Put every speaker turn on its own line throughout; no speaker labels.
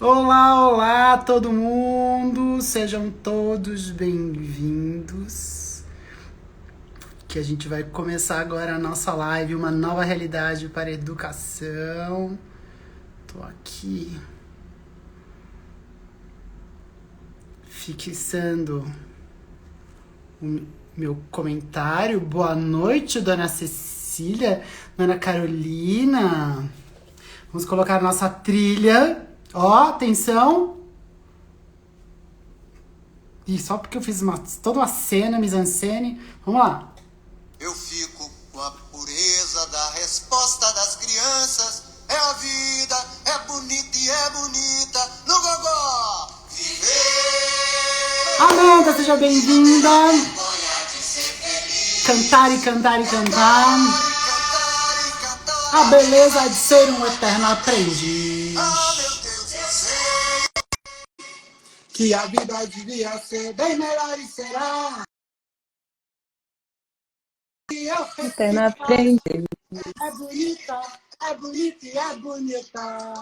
Olá, olá, todo mundo! Sejam todos bem-vindos. Que a gente vai começar agora a nossa live, uma nova realidade para a educação. Tô aqui fixando o meu comentário. Boa noite, dona Cecília, dona Carolina. Vamos colocar a nossa trilha. Ó, atenção! E só porque eu fiz toda uma cena, mise-en-scène. Vamos lá.
Eu fico com a pureza da resposta das crianças. É a vida, é bonita e é bonita. No gogó, viver.
Amanda, seja bem-vinda.
Vergonha de ser feliz.
Cantar e cantar e cantar.
Cantar e cantar.
A beleza de ser um eterno aprendiz.
Ah, meu Deus, eu sei
Que a vida devia ser bem melhor e será. E eu
Até na frente.
é bonita e é bonita.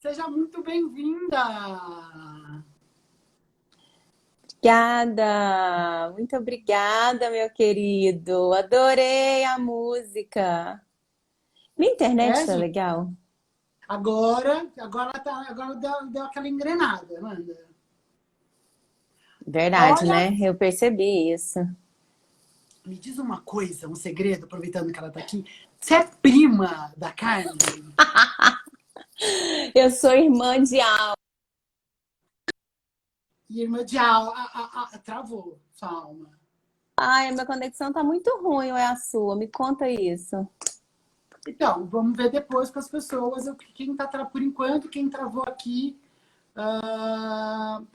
Seja muito bem-vinda.
Obrigada, muito obrigada, meu querido. Adorei a música. Minha internet
É,
tá
gente?
legal?
Agora deu aquela engrenada, Amanda.
Verdade,
Olha,
né? Eu percebi isso.
me diz uma coisa, um segredo, aproveitando que ela tá aqui. Você é prima da Carmen?
Eu sou irmã de Al.
E irmã de travou sua alma.
Ai, a minha conexão tá muito ruim, ou é a sua? Me conta isso.
Então, vamos ver depois com as pessoas quem tá por enquanto, quem travou aqui.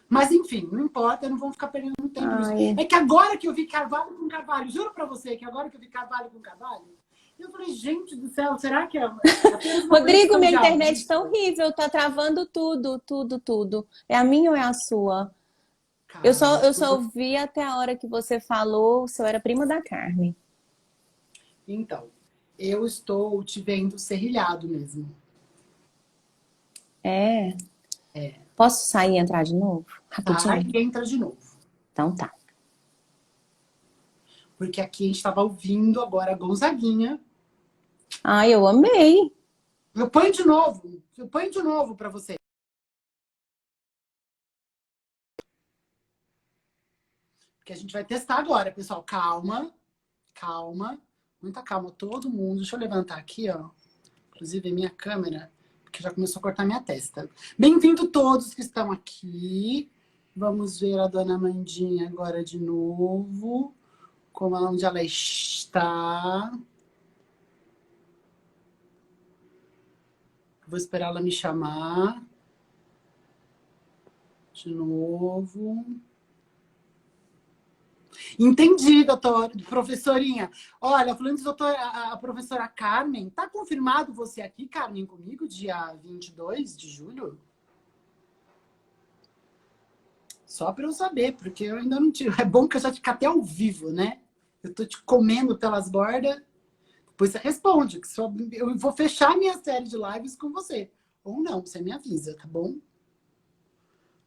Mas enfim, não importa, não vamos ficar perdendo muito tempo nisso.
Ai.
É que agora que eu vi Carvalho com Carvalho, juro pra você que agora que eu vi Carvalho com Carvalho, eu falei, gente do céu, será que é apenas uma
Rodrigo,
conexão
minha
de
internet tá
audível?
horrível, tá travando tudo, tudo, tudo. É a minha ou é a sua? Eu só,
Calma,
eu só ouvi até a hora que você falou se eu era prima da Carmen.
então, eu estou te vendo serrilhado mesmo.
É.
É.
Posso sair e entrar de novo?
Sai
Rapidinho?
e entra de novo.
Então tá.
Porque aqui a gente estava ouvindo agora a Gonzaguinha.
Ai, eu amei.
Eu ponho de novo para você. Porque a gente vai testar agora, pessoal. Calma, calma, muita calma, todo mundo. Deixa eu levantar aqui, ó. Inclusive, minha câmera, porque já começou a cortar minha testa. Bem-vindo todos que estão aqui. Vamos ver a dona Mandinha agora de novo. Onde ela está. Vou esperar ela me chamar. De novo. Entendi, professorinha. Olha, falando de a professora Carmen, tá confirmado você aqui, Carmen, comigo, dia 22 de julho? Só para eu saber, porque eu ainda não tive. É bom que eu já fique até ao vivo, né? Eu tô te comendo pelas bordas. Depois você responde. Que só, eu vou fechar minha série de lives com você. Ou não, você me avisa, tá bom?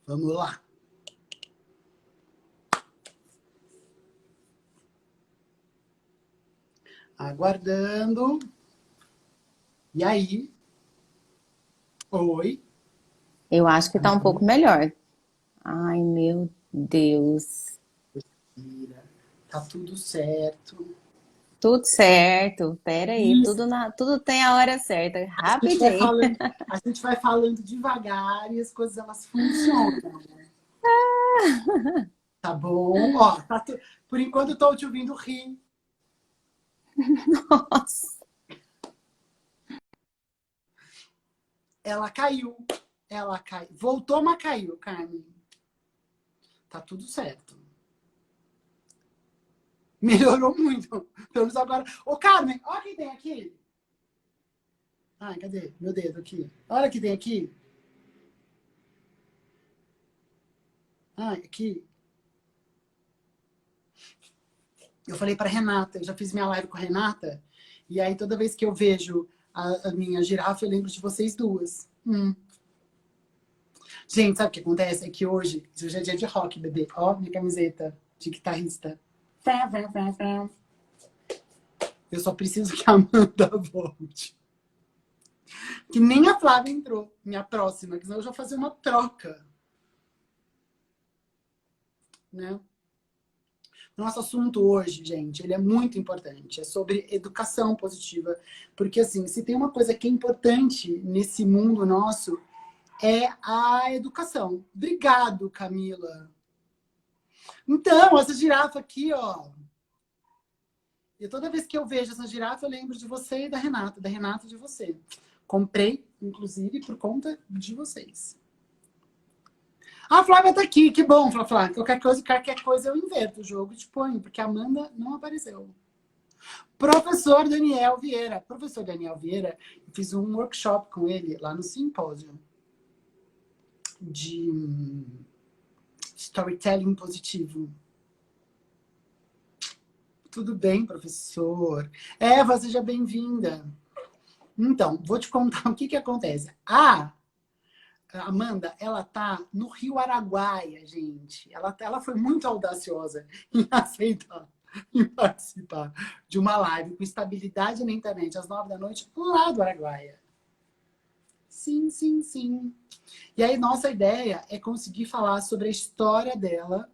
Vamos lá. Aguardando. E aí? Oi?
Eu acho que tá um pouco melhor. Ai, meu Deus.
Tá tudo certo.
Tudo certo. Pera aí,
Isso.
tudo tem a hora certa.
A gente vai
Rapidinho.
falando, a gente vai falando devagar e as coisas elas funcionam. Tá bom? Ó, por enquanto eu tô te ouvindo rir.
Nossa.
Ela caiu. Ela caiu. Voltou, mas caiu, Carmen. Tá tudo certo. Melhorou muito. Pelo menos agora. Ô, Carmen, olha quem tem aqui. Ai, cadê? Meu dedo aqui. Olha quem tem aqui. Ai, aqui. Eu falei pra Renata, eu já fiz minha live com a Renata. E aí, toda vez que eu vejo a minha girafa, eu lembro de vocês duas. Gente, sabe o que acontece? É que hoje é dia de rock, bebê. Ó, minha camiseta de guitarrista. Eu só preciso que a Amanda volte. Que nem a Flávia entrou, minha próxima, que senão eu já vou fazer uma troca. Né? Nosso assunto hoje, gente, ele é muito importante. É sobre educação positiva. Porque, assim, se tem uma coisa que é importante nesse mundo nosso, é a educação. Obrigado, Camila. Então, essa girafa aqui, ó. E toda vez que eu vejo essa girafa, eu lembro de você e da Renata e de você. Comprei, inclusive, por conta de vocês. A Flávia tá aqui, que bom, Flávia. Qualquer coisa eu inverto o jogo e te ponho, porque a Amanda não apareceu. Professor Daniel Vieira. Professor Daniel Vieira, eu fiz um workshop com ele lá no simpósio de storytelling positivo. Tudo bem, professor? Eva, seja bem-vinda. Então, vou te contar o que acontece. A Amanda, ela tá no Rio Araguaia, gente. Ela foi muito audaciosa em aceitar, em participar de uma live com estabilidade na internet às 9 da noite, lá do Araguaia. Sim, sim, sim. E aí, nossa ideia é conseguir falar sobre a história dela.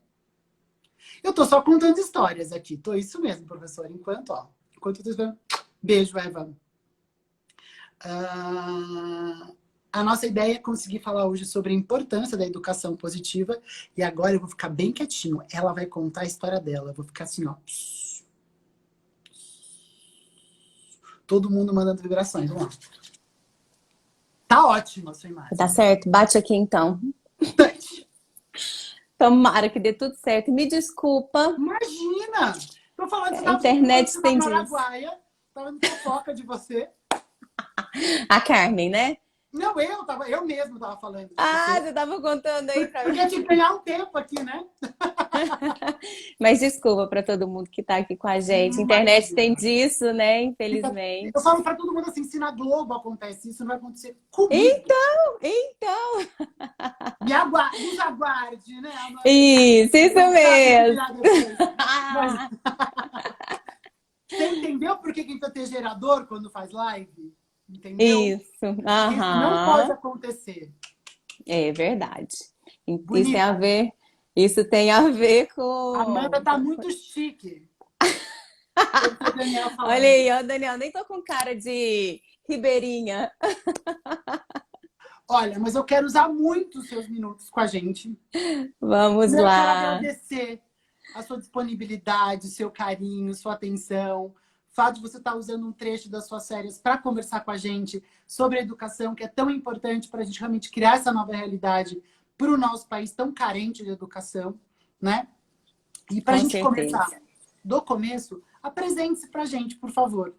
Eu tô só contando histórias aqui. Tô isso mesmo, professor. Enquanto eu tô esperando. Beijo, Eva. A nossa ideia é conseguir falar hoje sobre a importância da educação positiva. E agora eu vou ficar bem quietinho. Ela vai contar a história dela. Eu vou ficar assim, ó. Todo mundo mandando vibrações. Vamos lá. Tá ótima a sua imagem.
Tá certo, bate aqui então. Tomara que dê tudo certo. Me desculpa.
Imagina! Tô falando que
a internet tem disso.
Araguaia. Tava no fofoca de você.
A Carmen, né?
Não, eu mesmo tava falando.
Você tava contando aí pra mim.
Porque tinha que ganhar um tempo aqui, né?
Mas desculpa para todo mundo que tá aqui com a gente. Internet tem disso, né? Infelizmente.
Eu falo para todo mundo assim, se na Globo acontece isso, não vai acontecer comigo.
Então.
Nos aguarde, né?
Isso mesmo.
Você entendeu por que precisa ter gerador quando faz live? Entendeu?
Isso.
Isso não pode acontecer.
É verdade.
Bonita.
Isso tem a ver com...
A Amanda tá muito chique.
Olha aí, ó, Daniel, nem tô com cara de ribeirinha.
Olha, mas eu quero usar muito os seus minutos com a gente.
Vamos lá.
Eu quero agradecer a sua disponibilidade, seu carinho, sua atenção. O fato de você estar usando um trecho das suas férias para conversar com a gente sobre a educação, que é tão importante para a gente realmente criar essa nova realidade para o nosso país tão carente de educação, né? E para a gente começar do começo, apresente-se para a gente, por favor.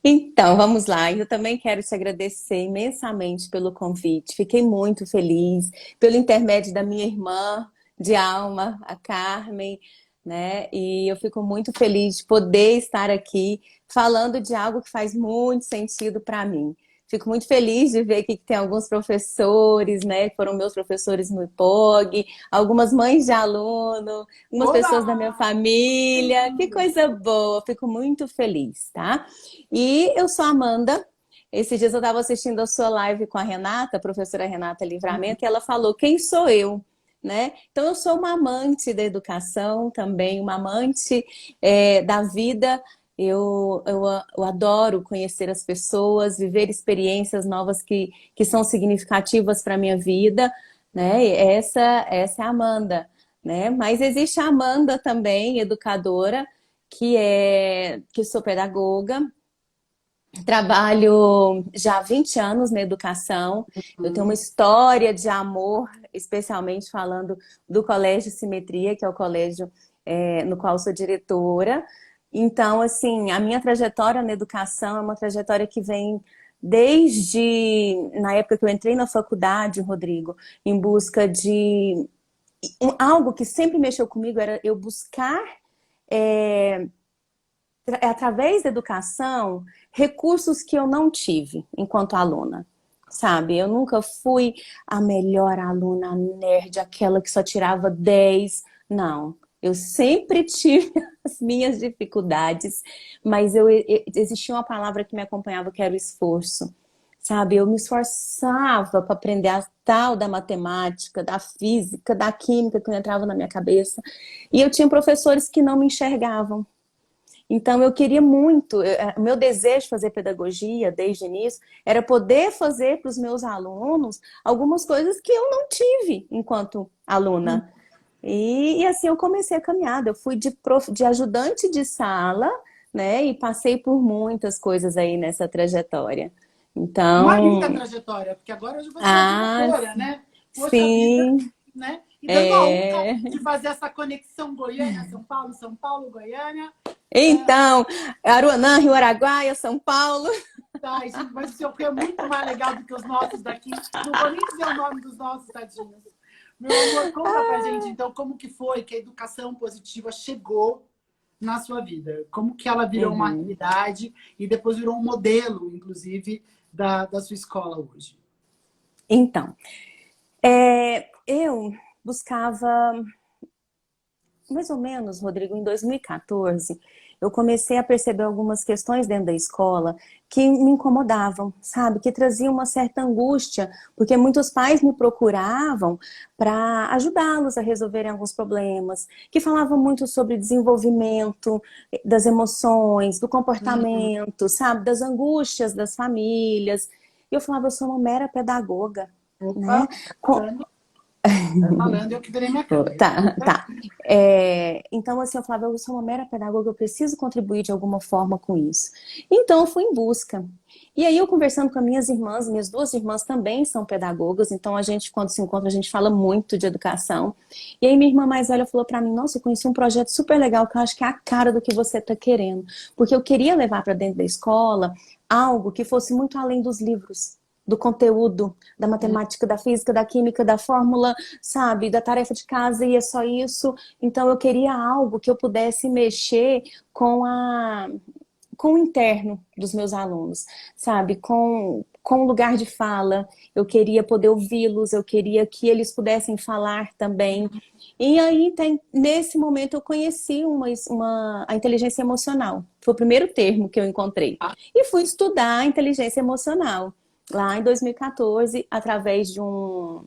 Então, vamos lá. Eu também quero te agradecer imensamente pelo convite. Fiquei muito feliz pelo intermédio da minha irmã de alma, a Carmen, né? E eu fico muito feliz de poder estar aqui falando de algo que faz muito sentido para mim. Fico muito feliz de ver aqui que tem alguns professores, né? Que foram meus professores no IPOG, algumas mães de aluno, algumas pessoas da minha família. Que coisa boa! Fico muito feliz, tá? E eu sou a Amanda. Esses dias eu estava assistindo a sua live com a Renata, a professora Renata Livramento, e ela falou: quem sou eu? Né? Então, eu sou uma amante da educação também, uma amante da vida. Eu adoro conhecer as pessoas, viver experiências novas que são significativas para a minha vida, né? Essa é a Amanda, né? Mas existe a Amanda também, educadora, que sou pedagoga, trabalho já há 20 anos na educação. Eu tenho uma história de amor, especialmente falando do Colégio Simetria, que é o colégio no qual sou diretora. Então, assim, a minha trajetória na educação é uma trajetória que vem desde na época que eu entrei na faculdade, Rodrigo, em busca de algo que sempre mexeu comigo, era eu buscar através da educação, recursos que eu não tive enquanto aluna, sabe? Eu nunca fui a melhor aluna nerd, aquela que só tirava 10. Não, eu sempre tive as minhas dificuldades, mas existia uma palavra que me acompanhava, que era o esforço. Sabe, eu me esforçava para aprender a tal da matemática, da física, da química que não entrava na minha cabeça. E eu tinha professores que não me enxergavam. Então eu queria muito, o meu desejo de fazer pedagogia desde o início era poder fazer para os meus alunos algumas coisas que eu não tive enquanto aluna. E assim eu comecei a caminhada. Eu fui de ajudante de sala, né? E passei por muitas coisas aí nessa trajetória.
Uma linda
Então,
trajetória, porque agora hoje você é diretora, né? Poxa vida,
sim,
né? E dando a honra
é.
de fazer essa conexão Goiânia-São Paulo, São Paulo-Goiânia.
Então, Aruanã, Rio Araguaia, São Paulo.
Tá, gente, mas o seu é muito mais legal do que os nossos daqui. Não vou nem dizer o nome dos nossos, tadinhos. Meu amor, conta pra gente, então, como que foi que a educação positiva chegou na sua vida? Como que ela virou uma realidade e depois virou um modelo, inclusive, da sua escola hoje?
Então, eu buscava, mais ou menos, Rodrigo, em 2014, eu comecei a perceber algumas questões dentro da escola que me incomodavam, sabe? Que traziam uma certa angústia, porque muitos pais me procuravam para ajudá-los a resolverem alguns problemas, que falavam muito sobre desenvolvimento das emoções, do comportamento, sabe? Das angústias das famílias. E eu falava, eu sou uma mera pedagoga,
Opa,
né?
tá falando, eu que virei minha câmera.
Tá. Então, assim, eu falava, eu sou uma mera pedagoga, eu preciso contribuir de alguma forma com isso. Então, eu fui em busca. E aí, eu conversando com as minhas irmãs, minhas duas irmãs também são pedagogas, então a gente, quando se encontra, a gente fala muito de educação. E aí, minha irmã mais velha falou pra mim, nossa, eu conheci um projeto super legal, que eu acho que é a cara do que você tá querendo. Porque eu queria levar para dentro da escola algo que fosse muito além dos livros, do conteúdo, da matemática, da física, da química, da fórmula, sabe, da tarefa de casa, e é só isso. Então eu queria algo que eu pudesse mexer com o interno dos meus alunos, sabe, com o lugar de fala. Eu queria poder ouvi-los, eu queria que eles pudessem falar também. E aí, nesse momento, eu conheci a inteligência emocional. Foi o primeiro termo que eu encontrei. E fui estudar a inteligência emocional lá em 2014, através de um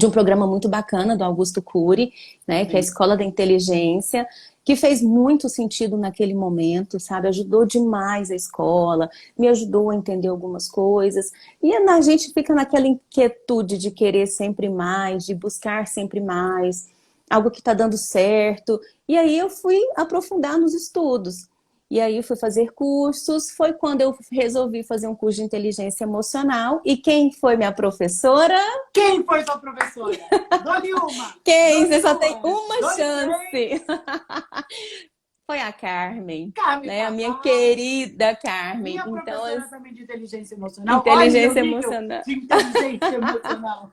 programa muito bacana do Augusto Cury, né, que é a Escola da Inteligência, que fez muito sentido naquele momento, sabe? Ajudou demais a escola, me ajudou a entender algumas coisas. E a gente fica naquela inquietude de querer sempre mais, de buscar sempre mais, algo que está dando certo. E aí eu fui aprofundar nos estudos. E aí eu fui fazer cursos, foi quando eu resolvi fazer um curso de inteligência emocional. E quem foi minha professora?
Quem foi sua professora? Dole uma!
Quem?
Dole
Você só
duas,
tem uma
dole
chance.
três.
Foi a Carmen,
Carmen
né? A minha
Carvalho,
querida Carmen.
minha
Então,
professora também de inteligência emocional. Olha o meu
inteligência
nível
emocional.
de inteligência emocional.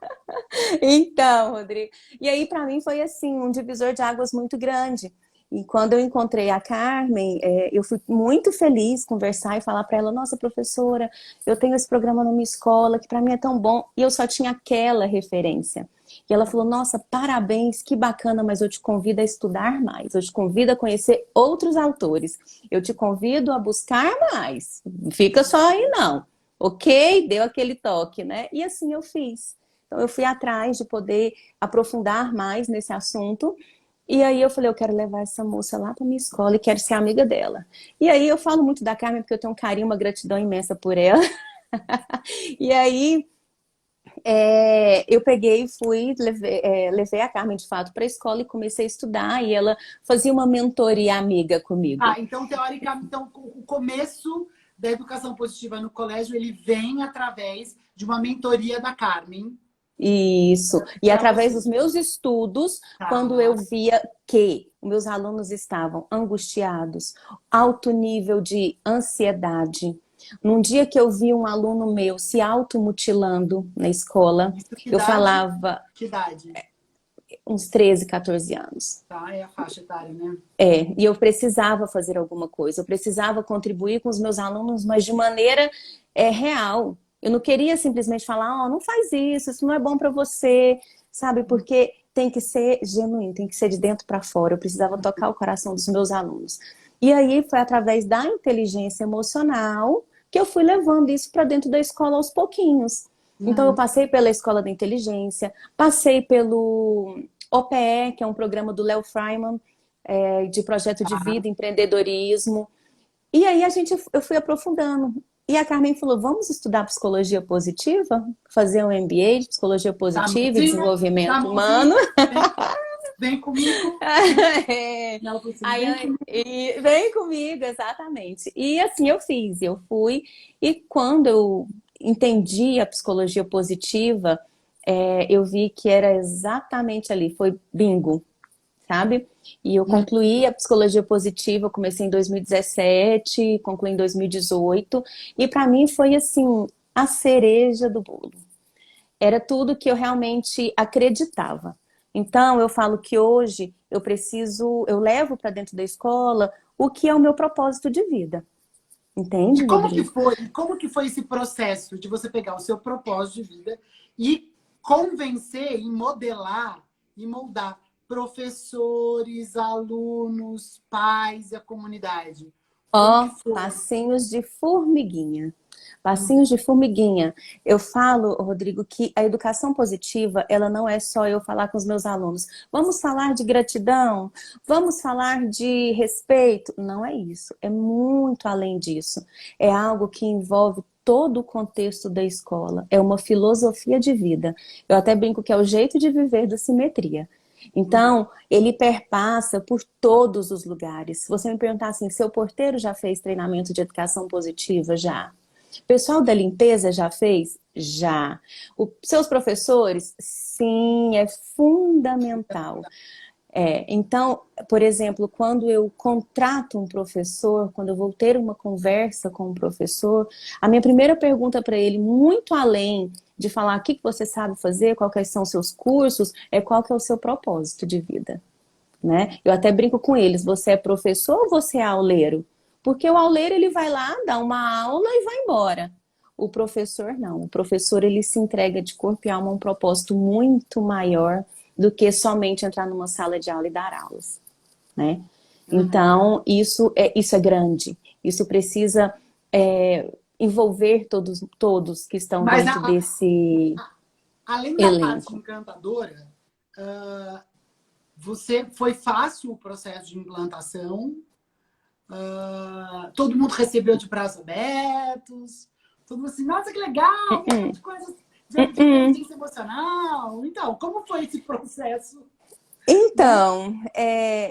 Então, Rodrigo. E aí, para mim, foi assim, um divisor de águas muito grande. E quando eu encontrei a Carmen, eu fui muito feliz conversar e falar para ela, nossa, professora, eu tenho esse programa na minha escola, que para mim é tão bom. E eu só tinha aquela referência. E ela falou, nossa, parabéns, que bacana, mas eu te convido a estudar mais. Eu te convido a conhecer outros autores. Eu te convido a buscar mais. Fica só aí, não. Ok? Deu aquele toque, né? E assim eu fiz. Então, eu fui atrás de poder aprofundar mais nesse assunto. E aí eu falei, eu quero levar essa moça lá para minha escola e quero ser amiga dela. E aí eu falo muito da Carmen porque eu tenho um carinho, uma gratidão imensa por ela. E aí eu peguei e fui, levei a Carmen de fato para a escola e comecei a estudar. E ela fazia uma mentoria amiga comigo.
Então, teoricamente, então, o começo da educação positiva no colégio, ele vem através de uma mentoria da Carmen.
Isso. E
Pra
através
você.
dos meus estudos,
Tá.
quando eu via que os meus alunos estavam angustiados, alto nível de ansiedade. Num dia que eu vi um aluno meu se automutilando na escola,
Isso, que
eu
idade?
falava,
Que idade?
uns 13, 14 anos.
Tá, é a faixa etária, né?
E eu precisava fazer alguma coisa, eu precisava contribuir com os meus alunos, mas de maneira real. Eu não queria simplesmente falar, não faz isso não é bom para você, sabe? Porque tem que ser genuíno, tem que ser de dentro para fora. Eu precisava tocar o coração dos meus alunos. E aí foi através da inteligência emocional que eu fui levando isso para dentro da escola aos pouquinhos. Então eu passei pela Escola da Inteligência, passei pelo OPE, que é um programa do Léo Freiman, de projeto de vida, empreendedorismo. E aí eu fui aprofundando. E a Carmen falou, vamos estudar psicologia positiva? Fazer um MBA de psicologia positiva e desenvolvimento humano?
Vem comigo.
Vem comigo, exatamente. E assim eu fiz, eu fui. E quando eu entendi a psicologia positiva, eu vi que era exatamente ali, foi bingo, sabe? E eu concluí a psicologia positiva, eu comecei em 2017, concluí em 2018, e para mim foi assim, a cereja do bolo. Era tudo que eu realmente acreditava. Então, eu falo que hoje eu levo para dentro da escola o que é o meu propósito de vida. Entende,
E como
Rodrigo?
como que foi esse processo de você pegar o seu propósito de vida e convencer, e modelar, e moldar professores, alunos, pais e a comunidade?
Passinhos de formiguinha. Passinhos de formiguinha. Eu falo, Rodrigo, que a educação positiva, ela não é só eu falar com os meus alunos. Vamos falar de gratidão? Vamos falar de respeito? Não é isso. É muito além disso. É algo que envolve todo o contexto da escola. É uma filosofia de vida. Eu até brinco que é o jeito de viver da simetria. Então, ele perpassa por todos os lugares. Se você me perguntar assim, seu porteiro já fez treinamento de educação positiva? Já. O pessoal da limpeza já fez? Já. Seus professores? Sim, é fundamental. Então, por exemplo, quando eu contrato um professor, quando eu vou ter uma conversa com um professor, a minha primeira pergunta para ele, muito além de falar o que você sabe fazer, quais são os seus cursos, qual que é o seu propósito de vida, né? Eu até brinco com eles, você é professor ou você é auleiro? Porque o auleiro, ele vai lá, dá uma aula e vai embora. O professor não, o professor ele se entrega de corpo e alma a um propósito muito maior do que somente entrar numa sala de aula e dar aulas, né? Então, isso é grande. Isso precisa envolver todos que estão dentro desse
além da
elenco.
parte encantadora, foi fácil o processo de implantação? Todo mundo recebeu de braços abertos? Todo mundo assim, nossa, que legal! De coisas de inteligência emocional. Então, como foi esse processo?
Então,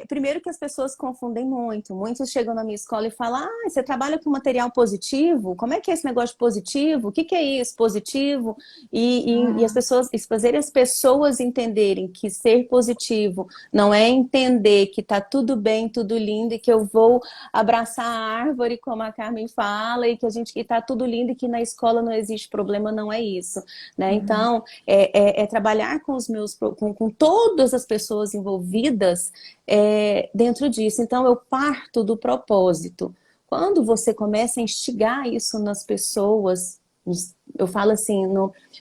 primeiro que as pessoas confundem muito. Muitos chegam na minha escola e falam, você trabalha com material positivo? Como é que é esse negócio positivo? O que é isso, positivo? E as pessoas, fazerem as pessoas entenderem que ser positivo não é entender que tá tudo bem, tudo lindo, e que eu vou abraçar a árvore, como a Carmen fala, e que tá tudo lindo e que na escola não existe problema, não é isso, né? Então, trabalhar com todas as pessoas envolvidas dentro disso. Então, eu parto do propósito. Quando você começa a instigar isso nas pessoas, eu falo assim,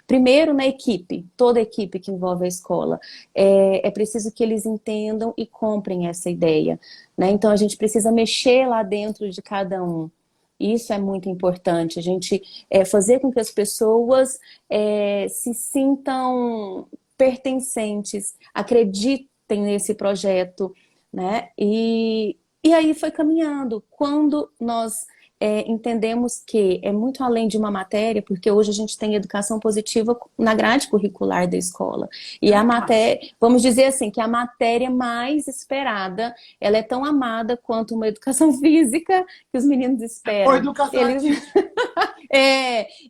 primeiro na equipe, toda a equipe que envolve a escola, é preciso que eles entendam e comprem essa ideia, né? Então, a gente precisa mexer lá dentro de cada um. Isso é muito importante, a gente fazer com que as pessoas se sintam pertencentes, acreditem nesse projeto, né? E aí foi caminhando. Quando nós entendemos que é muito além de uma matéria, porque hoje a gente tem educação positiva na grade curricular da escola. E a matéria, vamos dizer assim, que a matéria mais esperada, ela é tão amada quanto uma educação física que os meninos esperam.
Ou educação artística.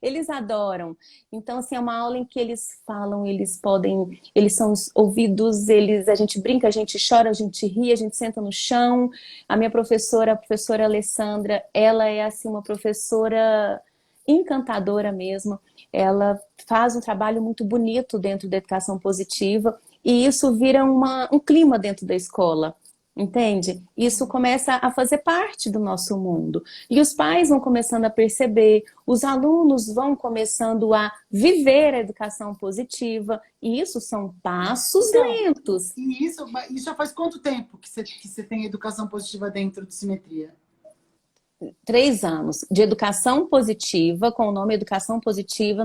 Eles adoram. Então, assim, é uma aula em que eles falam, eles são ouvidos, a gente brinca, a gente chora, a gente ri, a gente senta no chão. A minha professora, a professora Alessandra, ela é, assim, uma professora encantadora mesmo. Ela faz um trabalho muito bonito dentro da educação positiva e isso vira um clima dentro da escola. Entende? Isso começa a fazer parte do nosso mundo. E os pais vão começando a perceber, os alunos vão começando a viver a educação positiva, e isso são passos
Então,
lentos.
e isso já faz quanto tempo que você tem educação positiva dentro do Simetria?
3 anos de educação positiva, com o nome Educação Positiva,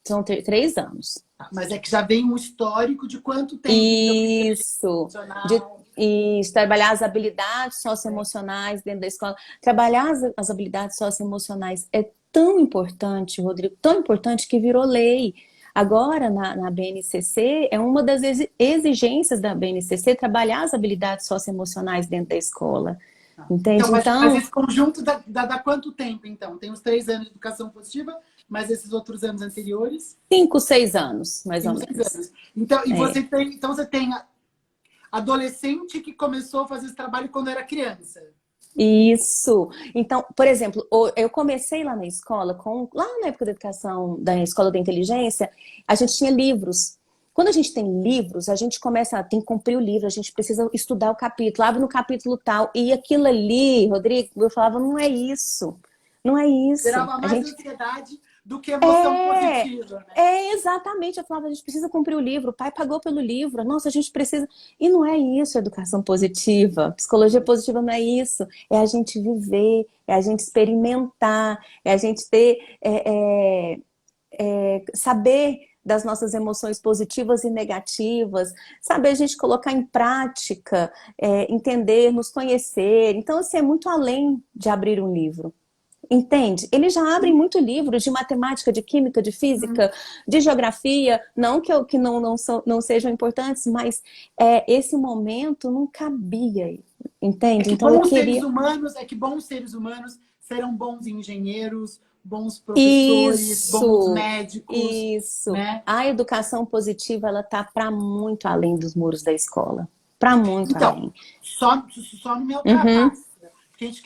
vão ter 3 anos.
Mas é que já vem um histórico de quanto tempo. Então,
Isso.
emocional.
Isso, trabalhar as habilidades socioemocionais dentro da escola. Trabalhar as habilidades socioemocionais é tão importante, Rodrigo, tão importante que virou lei. Agora, na BNCC, é uma das exigências da BNCC trabalhar as habilidades socioemocionais dentro da escola. Entende?
Então,
Então,
mas esse conjunto dá quanto tempo, então? Tem os 3 anos de educação positiva, mas esses outros anos anteriores?
5, 6 anos, mais ou
5, 6
menos.
anos. Então, e
É.
você tem adolescente que começou a fazer esse trabalho quando era criança.
Isso. Então, por exemplo, eu comecei lá na escola, lá na época da educação, da escola da inteligência, a gente tinha livros. Quando a gente tem livros, a gente tem que cumprir o livro, a gente precisa estudar o capítulo, abre no capítulo tal. E aquilo ali, Rodrigo, eu falava, não é isso. Não é isso.
Gerava mais ansiedade do que emoção positiva, né?
Exatamente. Eu falava, a gente precisa cumprir o livro, o pai pagou pelo livro, nossa, a gente precisa. E não é isso, educação positiva. Psicologia positiva não é isso. É a gente viver, é a gente experimentar, é a gente ter, saber das nossas emoções positivas e negativas, saber a gente colocar em prática, entender, nos conhecer. Então, assim, é muito além de abrir um livro. Entende? Eles já abrem muito livro de matemática, de química, de física, de geografia, não que não sejam importantes, mas esse momento não cabia, entende? Então eu queria...
É que bons seres humanos serão bons engenheiros, bons professores, bons médicos.
Isso.
Né?
A educação positiva, ela tá para muito além dos muros da escola. Para muito além.
Só no meu trabalho. A gente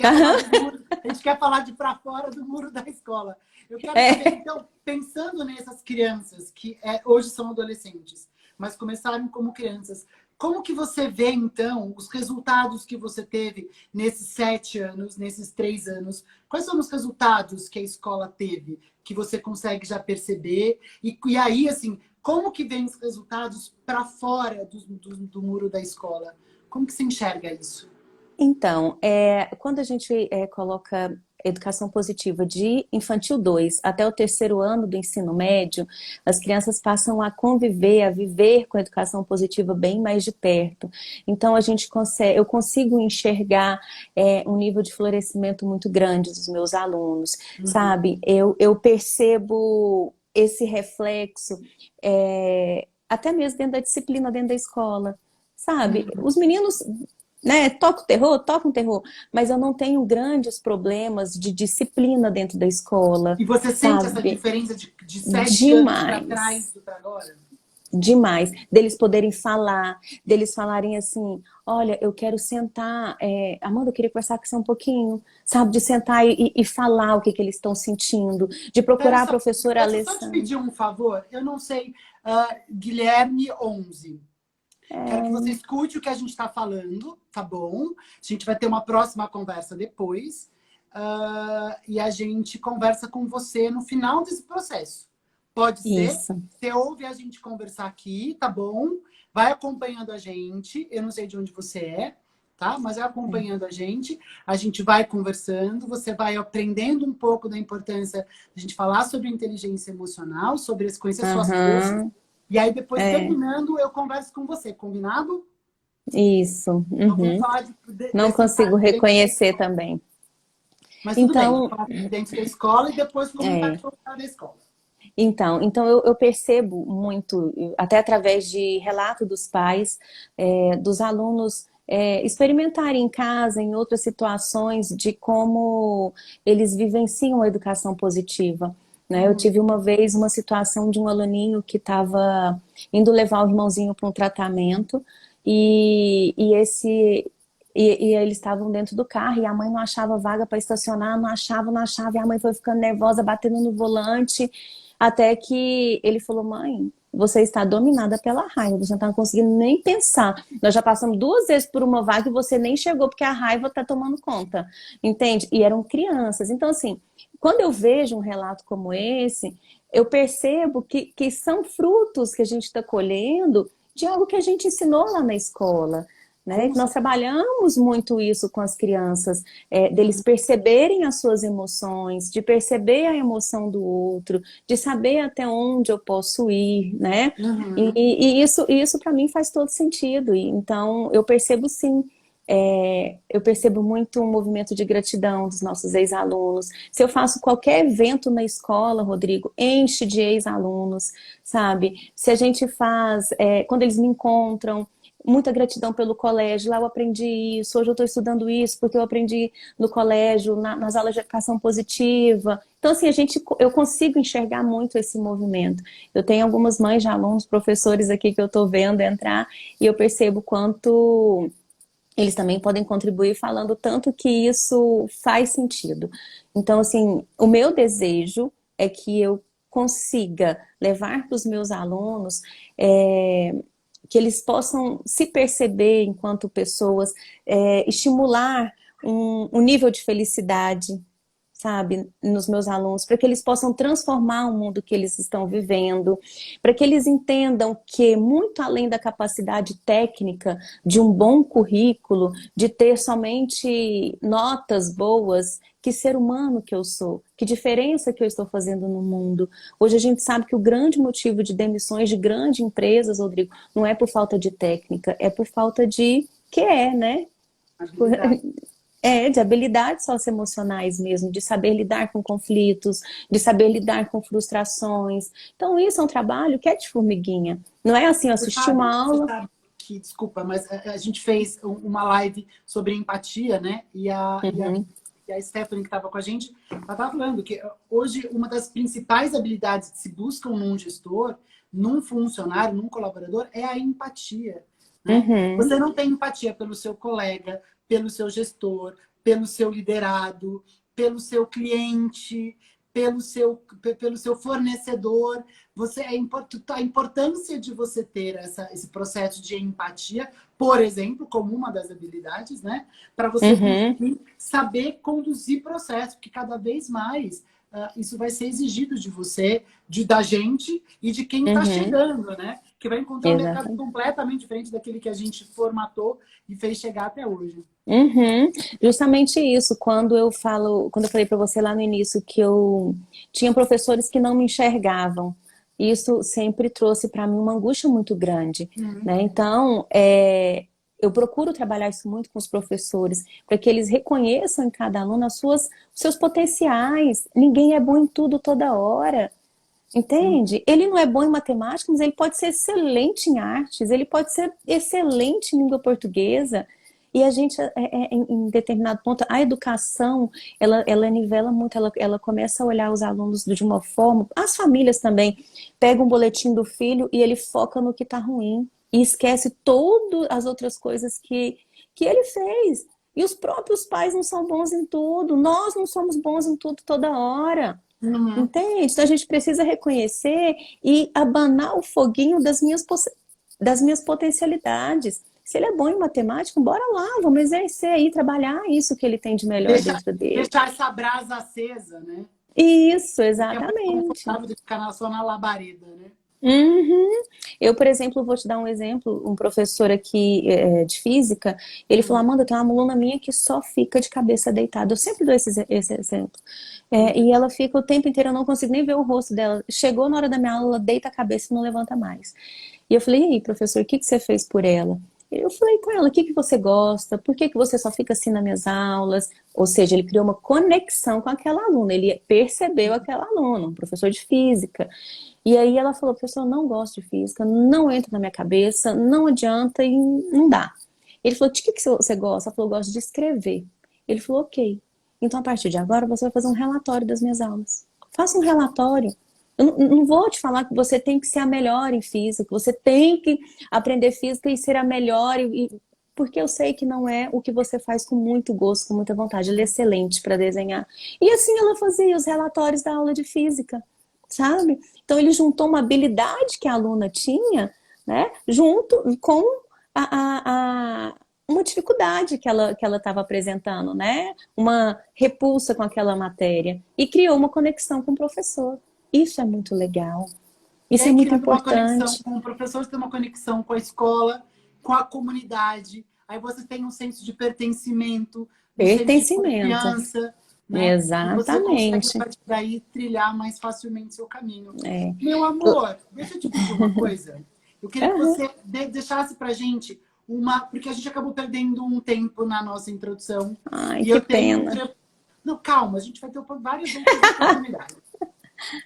quer falar de para fora do muro da escola. Eu quero saber, então, pensando nessas crianças que hoje são adolescentes, mas começaram como crianças, como que você vê, então, os resultados que você teve nesses 7 anos, nesses 3 anos? Quais são os resultados que a escola teve, que você consegue já perceber? E aí, assim, como que vem os resultados para fora do muro da escola? Como que você enxerga isso?
Então, quando a gente coloca educação positiva de infantil 2 até o 3º ano do ensino médio, as crianças passam a conviver, a viver com a educação positiva bem mais de perto. Então, eu consigo enxergar um nível de florescimento muito grande dos meus alunos, sabe? Eu percebo esse reflexo até mesmo dentro da disciplina, dentro da escola, sabe? Os meninos... Né? Toca um terror, mas eu não tenho grandes problemas de disciplina dentro da escola.
E você sente essa diferença de 7 anos para trás do para agora?
Demais. Deles poderem falar, deles falarem assim, olha, eu quero sentar, Amanda, eu queria conversar com você um pouquinho, sabe? De sentar e falar o que eles estão sentindo, de procurar a professora Alessandra.
Só te pedir um favor, eu não sei, Guilherme 11. Quero que você escute o que a gente está falando, tá bom? A gente vai ter uma próxima conversa depois. E a gente conversa com você no final desse processo. Pode ser?
Isso.
Você ouve a gente conversar aqui, tá bom? Vai acompanhando a gente. Eu não sei de onde você é, tá? Mas vai acompanhando a gente vai conversando, você vai aprendendo um pouco da importância de a gente falar sobre inteligência emocional, sobre as conhecer suas forças. E aí, depois, terminando, eu converso com você. Combinado?
Isso.
Vamos falar
não consigo reconhecer também.
Mas tudo bem, vamos falar dentro da escola e depois como está fora da escola.
Então eu percebo muito, até através de relato dos pais, dos alunos experimentarem em casa, em outras situações, de como eles vivenciam a educação positiva. Né? Eu tive uma vez uma situação de um aluninho que estava indo levar o irmãozinho para um tratamento e eles estavam dentro do carro e a mãe não achava vaga para estacionar, não achava, e a mãe foi ficando nervosa, batendo no volante. Até que ele falou, mãe, você está dominada pela raiva, você não está conseguindo nem pensar. Nós já passamos 2 vezes por uma vaga e você nem chegou porque a raiva está tomando conta, entende? E eram crianças. Então, assim, quando eu vejo um relato como esse, eu percebo que são frutos que a gente está colhendo de algo que a gente ensinou lá na escola. Né? Nós trabalhamos muito isso com as crianças, deles perceberem as suas emoções, de perceber a emoção do outro, de saber até onde eu posso ir, né?
Uhum.
E isso para mim faz todo sentido. E, então, eu percebo sim, eu percebo muito um movimento de gratidão dos nossos ex-alunos. Se eu faço qualquer evento na escola, Rodrigo, enche de ex-alunos, sabe? Se a gente faz, quando eles me encontram, muita gratidão pelo colégio, lá eu aprendi isso, hoje eu estou estudando isso porque eu aprendi no colégio, nas aulas de educação positiva. Então, assim, eu consigo enxergar muito esse movimento. Eu tenho algumas mães de alunos, professores aqui que eu estou vendo entrar e eu percebo quanto eles também podem contribuir falando tanto que isso faz sentido. Então, assim, o meu desejo é que eu consiga levar para os meus alunos que eles possam se perceber enquanto pessoas, estimular um nível de felicidade, sabe, nos meus alunos, para que eles possam transformar o mundo que eles estão vivendo, para que eles entendam que, muito além da capacidade técnica de um bom currículo, de ter somente notas boas, que ser humano que eu sou, que diferença que eu estou fazendo no mundo. Hoje a gente sabe que o grande motivo de demissões de grandes empresas, Rodrigo, não é por falta de técnica, é por falta de né? De habilidades socioemocionais mesmo, de saber lidar com conflitos, de saber lidar com frustrações. Então, isso é um trabalho que é de formiguinha. Não é assim, assistir uma
Você
aula...
sabe que, desculpa, mas a gente fez uma live sobre empatia, né? E a Stephanie, que estava com a gente, ela estava falando que hoje uma das principais habilidades que se buscam num gestor, num funcionário, num colaborador, é a empatia. Né? Você não tem empatia pelo seu colega, pelo seu gestor, pelo seu liderado, pelo seu cliente, pelo seu fornecedor. A importância de você ter esse processo de empatia, por exemplo, como uma das habilidades, né? Para você conseguir saber conduzir processo, porque cada vez mais isso vai ser exigido de você, da gente e de quem está chegando, né? Que vai encontrar um mercado completamente diferente daquele que a gente formatou e fez chegar até hoje.
Justamente isso, quando eu falei para você lá no início que eu tinha professores que não me enxergavam, isso sempre trouxe para mim uma angústia muito grande, né? Então, eu procuro trabalhar isso muito com os professores, para que eles reconheçam em cada aluno os seus potenciais. Ninguém é bom em tudo toda hora. Entende? Ele não é bom em matemática, mas ele pode ser excelente em artes, ele pode ser excelente em língua portuguesa. E a gente, em determinado ponto, a educação, ela nivela muito, ela começa a olhar os alunos de uma forma, as famílias também, pega um boletim do filho e ele foca no que está ruim e esquece todas as outras coisas que ele fez. E os próprios pais não são bons em tudo, nós não somos bons em tudo toda hora. Entende? Então a gente precisa reconhecer e abanar o foguinho das minhas potencialidades. Se ele é bom em matemática, bora lá, vamos exercer aí, trabalhar isso que ele tem de melhor dentro dele.
Deixar essa brasa acesa, né?
Isso,
É
exatamente.
muito confortável de ficar só na labareda, né?
Eu, por exemplo, vou te dar um exemplo, um professor aqui de física, ele falou, Amanda, tem uma aluna minha que só fica de cabeça deitada, eu sempre dou esse exemplo, e ela fica o tempo inteiro, eu não consigo nem ver o rosto dela, chegou na hora da minha aula, ela deita a cabeça e não levanta mais. E eu falei, e aí, professor, o que você fez por ela? Eu falei com ela, o que você gosta? Por que você só fica assim nas minhas aulas? Ou seja, ele criou uma conexão com aquela aluna, ele percebeu aquela aluna, um professor de física. E aí ela falou, professor, eu não gosto de física, não entra na minha cabeça, não adianta e não dá. Ele falou, de que você gosta? Ela falou, eu gosto de escrever. Ele falou, ok. Então, a partir de agora, você vai fazer um relatório das minhas aulas. Faça um relatório. Eu não vou te falar que você tem que ser a melhor em física, que você tem que aprender física e ser a melhor, porque eu sei que não é o que você faz com muito gosto, com muita vontade. Ele é excelente para desenhar. E assim ela fazia os relatórios da aula de física. sabe? Então, ele juntou uma habilidade que a aluna tinha, né, junto com uma dificuldade que ela estava apresentando, né? Uma repulsa com aquela matéria. E criou uma conexão com o professor. Isso é muito legal.
E
Isso é
aí,
muito
criando uma conexão
importante.
com o professor, você tem uma conexão com a escola, com a comunidade. Aí você tem um senso de pertencimento, um senso de
Pertencimento.
confiança, né? E você consegue, a
Exatamente.
partir daí, trilhar mais facilmente seu caminho.
É.
Meu amor, deixa eu te pedir uma coisa. Eu queria que
Aham.
você deixasse pra gente uma... Porque a gente acabou perdendo um tempo na nossa introdução.
Ai,
E
que
eu tenho...
pena.
Não, calma, a gente vai ter várias outras oportunidades.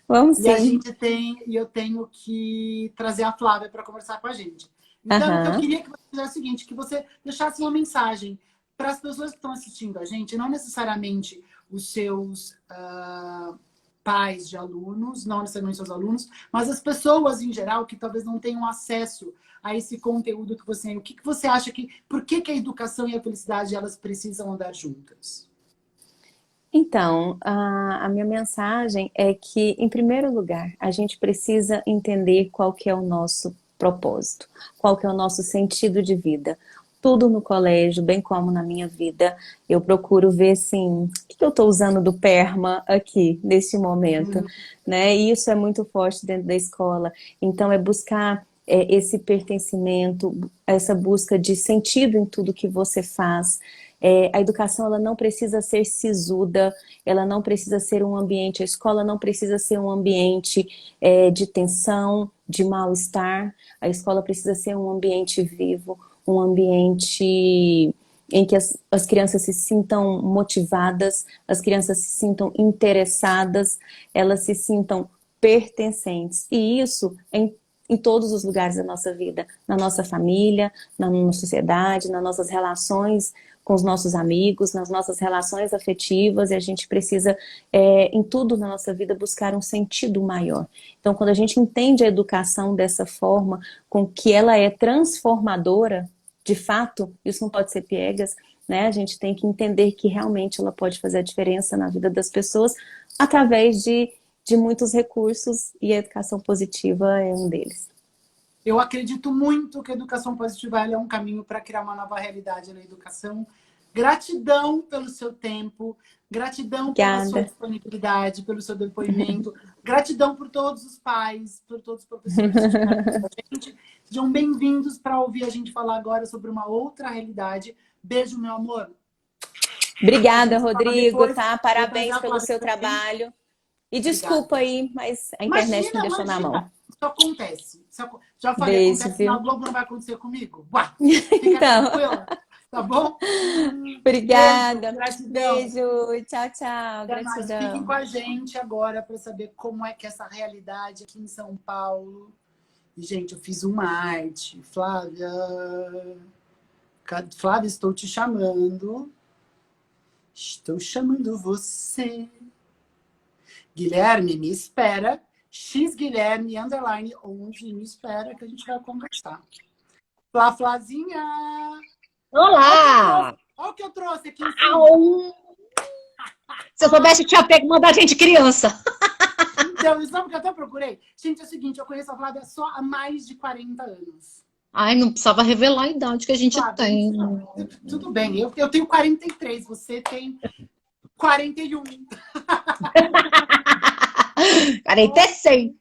Vamos
E a
sim.
gente tem, e eu tenho que trazer a Flávia para conversar com a gente. Então, eu
Aham.
queria que você fizesse o seguinte, que você deixasse uma mensagem para as pessoas que estão assistindo a gente, não necessariamente os seus pais de alunos, não necessariamente seus alunos, mas as pessoas em geral que talvez não tenham acesso a esse conteúdo que você tem. O que você acha que... Por que a educação e a felicidade, elas precisam andar juntas?
Então, a minha mensagem é que, em primeiro lugar, a gente precisa entender qual que é o nosso propósito, qual que é o nosso sentido de vida. Tudo no colégio, bem como na minha vida, eu procuro ver, assim, o que eu estou usando do PERMA aqui, neste momento, né? E isso é muito forte dentro da escola. Então, é buscar esse pertencimento, essa busca de sentido em tudo que você faz. A educação, ela não precisa ser sisuda, ela não precisa ser um ambiente, a escola não precisa ser um ambiente de tensão, de mal-estar. A escola precisa ser um ambiente vivo, um ambiente em que as crianças se sintam motivadas, as crianças se sintam interessadas, elas se sintam pertencentes. E isso em todos os lugares da nossa vida, na nossa família, na sociedade, nas nossas relações com os nossos amigos, nas nossas relações afetivas, e a gente precisa, em tudo na nossa vida, buscar um sentido maior. Então, quando a gente entende a educação dessa forma, com que ela é transformadora, de fato, isso não pode ser piegas, né? A gente tem que entender que realmente ela pode fazer a diferença na vida das pessoas através de muitos recursos, e a educação positiva é um deles.
Eu acredito muito que a educação positiva é um caminho para criar uma nova realidade na educação. Gratidão pelo seu tempo, gratidão pela sua disponibilidade, pelo seu depoimento, gratidão por todos os pais, por todos os professores que estiveram com a gente. Sejam bem-vindos para ouvir a gente falar agora sobre uma outra realidade. Beijo, meu amor.
Obrigada, Rodrigo,
depois,
tá? Parabéns pelo seu trabalho. E desculpa aí, mas a internet me deixou na mão.
Isso acontece. Já falei,
Beijo,
acontece
viu?
na Globo, não vai acontecer comigo? Uai, fica
Então,
tranquila, tá bom?
obrigada.
Gratidão.
Beijo, tchau, tchau.
Até mais. Fiquem
Gratidão.
com a gente agora para saber como é que é essa realidade aqui em São Paulo. E, gente, eu fiz uma arte. Flávia, estou te chamando. Estou chamando você. Guilherme, me espera. X-Guilherme, _, onde me espera que a gente vai conversar. Flazinha!
Olá!
Olha o que eu trouxe aqui em cima.
Se eu soubesse, eu tinha pego e mandar a gente criança.
Então, sabe o que eu até procurei? Gente, é o seguinte, eu conheço a Flávia só há mais de 40 anos.
Ai, não precisava revelar a idade que a gente
Flávia,
tem.
Tudo bem, eu tenho 43, você tem 41.
46.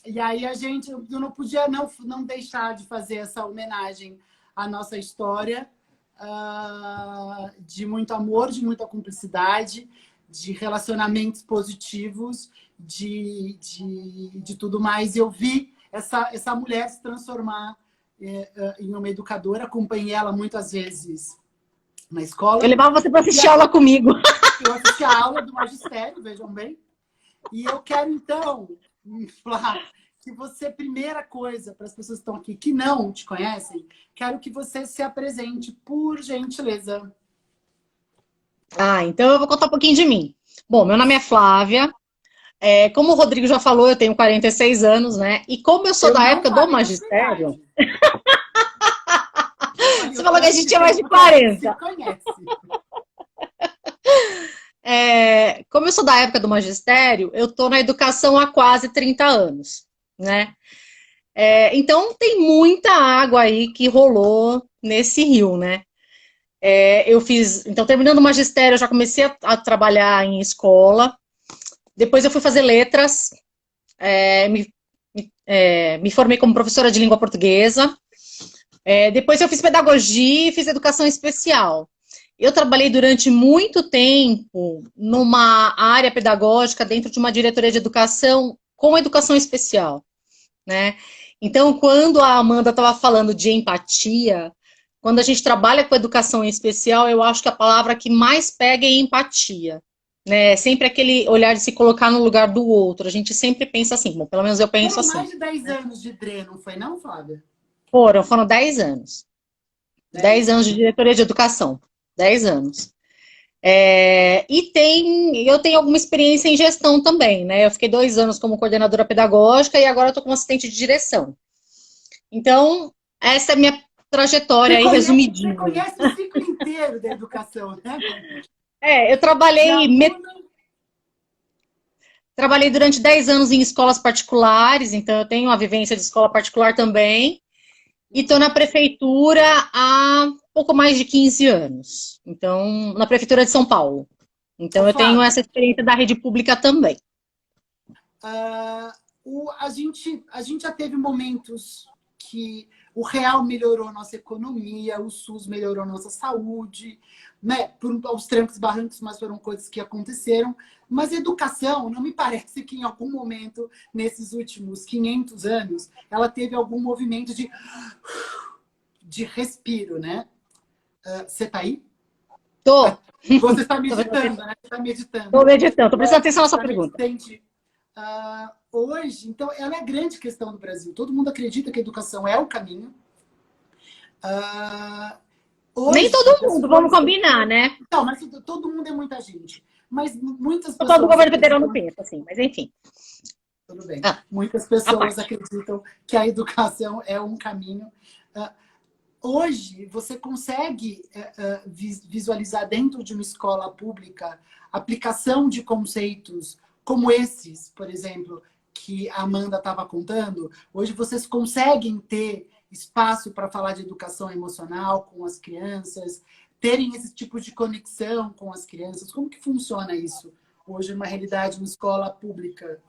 E aí eu não podia não deixar de fazer essa homenagem à nossa história de muito amor, de muita cumplicidade, de relacionamentos positivos, de tudo mais. Eu vi essa mulher se transformar em uma educadora, acompanhei ela muitas vezes na escola.
Eu levava você para assistir aula comigo.
Eu assisti a aula do magistério, vejam bem. E eu quero, então, Flávia, que você, primeira coisa, para as pessoas que estão aqui, que não te conhecem, quero que você se apresente, por gentileza.
Então eu vou contar um pouquinho de mim. Bom, meu nome é Flávia. Como o Rodrigo já falou, eu tenho 46 anos, né? E como eu sou da época do magistério... Você falou que a gente tinha mais de 40.
Você conhece.
como eu sou da época do magistério, eu estou na educação há quase 30 anos, né? Então, tem muita água aí que rolou nesse rio, né? Então, terminando o magistério, eu já comecei a trabalhar em escola. Depois eu fui fazer letras, me formei como professora de língua portuguesa. Depois eu fiz pedagogia e fiz educação especial. Eu trabalhei durante muito tempo numa área pedagógica dentro de uma diretoria de educação com educação especial, né? Então, quando a Amanda estava falando de empatia, quando a gente trabalha com educação em especial, eu acho que a palavra que mais pega é empatia, né? Sempre aquele olhar de se colocar no lugar do outro. A gente sempre pensa assim, bom, pelo menos eu penso
Foram
assim.
mais de 10 anos de DRE, não foi não, Flávia?
Foram 10 anos. 10 anos de diretoria de educação. 10 anos. Eu tenho alguma experiência em gestão também, né? Eu fiquei 2 anos como coordenadora pedagógica e agora eu estou como assistente de direção. Então, essa é a minha trajetória aí, resumidinha.
Você conhece o ciclo inteiro da educação, né?
Eu trabalhei durante 10 anos em escolas particulares, então eu tenho uma vivência de escola particular também. E estou na prefeitura há pouco mais de 15 anos. Então, na prefeitura de São Paulo. Então, eu tenho essa experiência da rede pública também.
A gente já teve momentos que o real melhorou a nossa economia, o SUS melhorou a nossa saúde, né? Aos trancos e barrancos, mas foram coisas que aconteceram. Mas educação, não me parece que em algum momento, nesses últimos 500 anos, ela teve algum movimento de respiro, né? Você está aí?
Tô.
Você está meditando, né? Você está meditando.
Estou meditando, estou prestando atenção na sua pergunta.
Entendi. Hoje, então, ela é a grande questão do Brasil. Todo mundo acredita que a educação é o caminho. Hoje,
nem todo mundo, vamos combinar, né?
Não, mas todo mundo é muita gente. Mas muitas pessoas...
Todo governo federal não pensa assim, mas enfim.
Tudo bem. Muitas pessoas acreditam que a educação é um caminho. Hoje, você consegue visualizar dentro de uma escola pública aplicação de conceitos como esses, por exemplo, que a Amanda estava contando? Hoje vocês conseguem ter espaço para falar de educação emocional com as crianças, terem esse tipo de conexão com as crianças? Como que funciona isso hoje numa realidade, numa escola pública?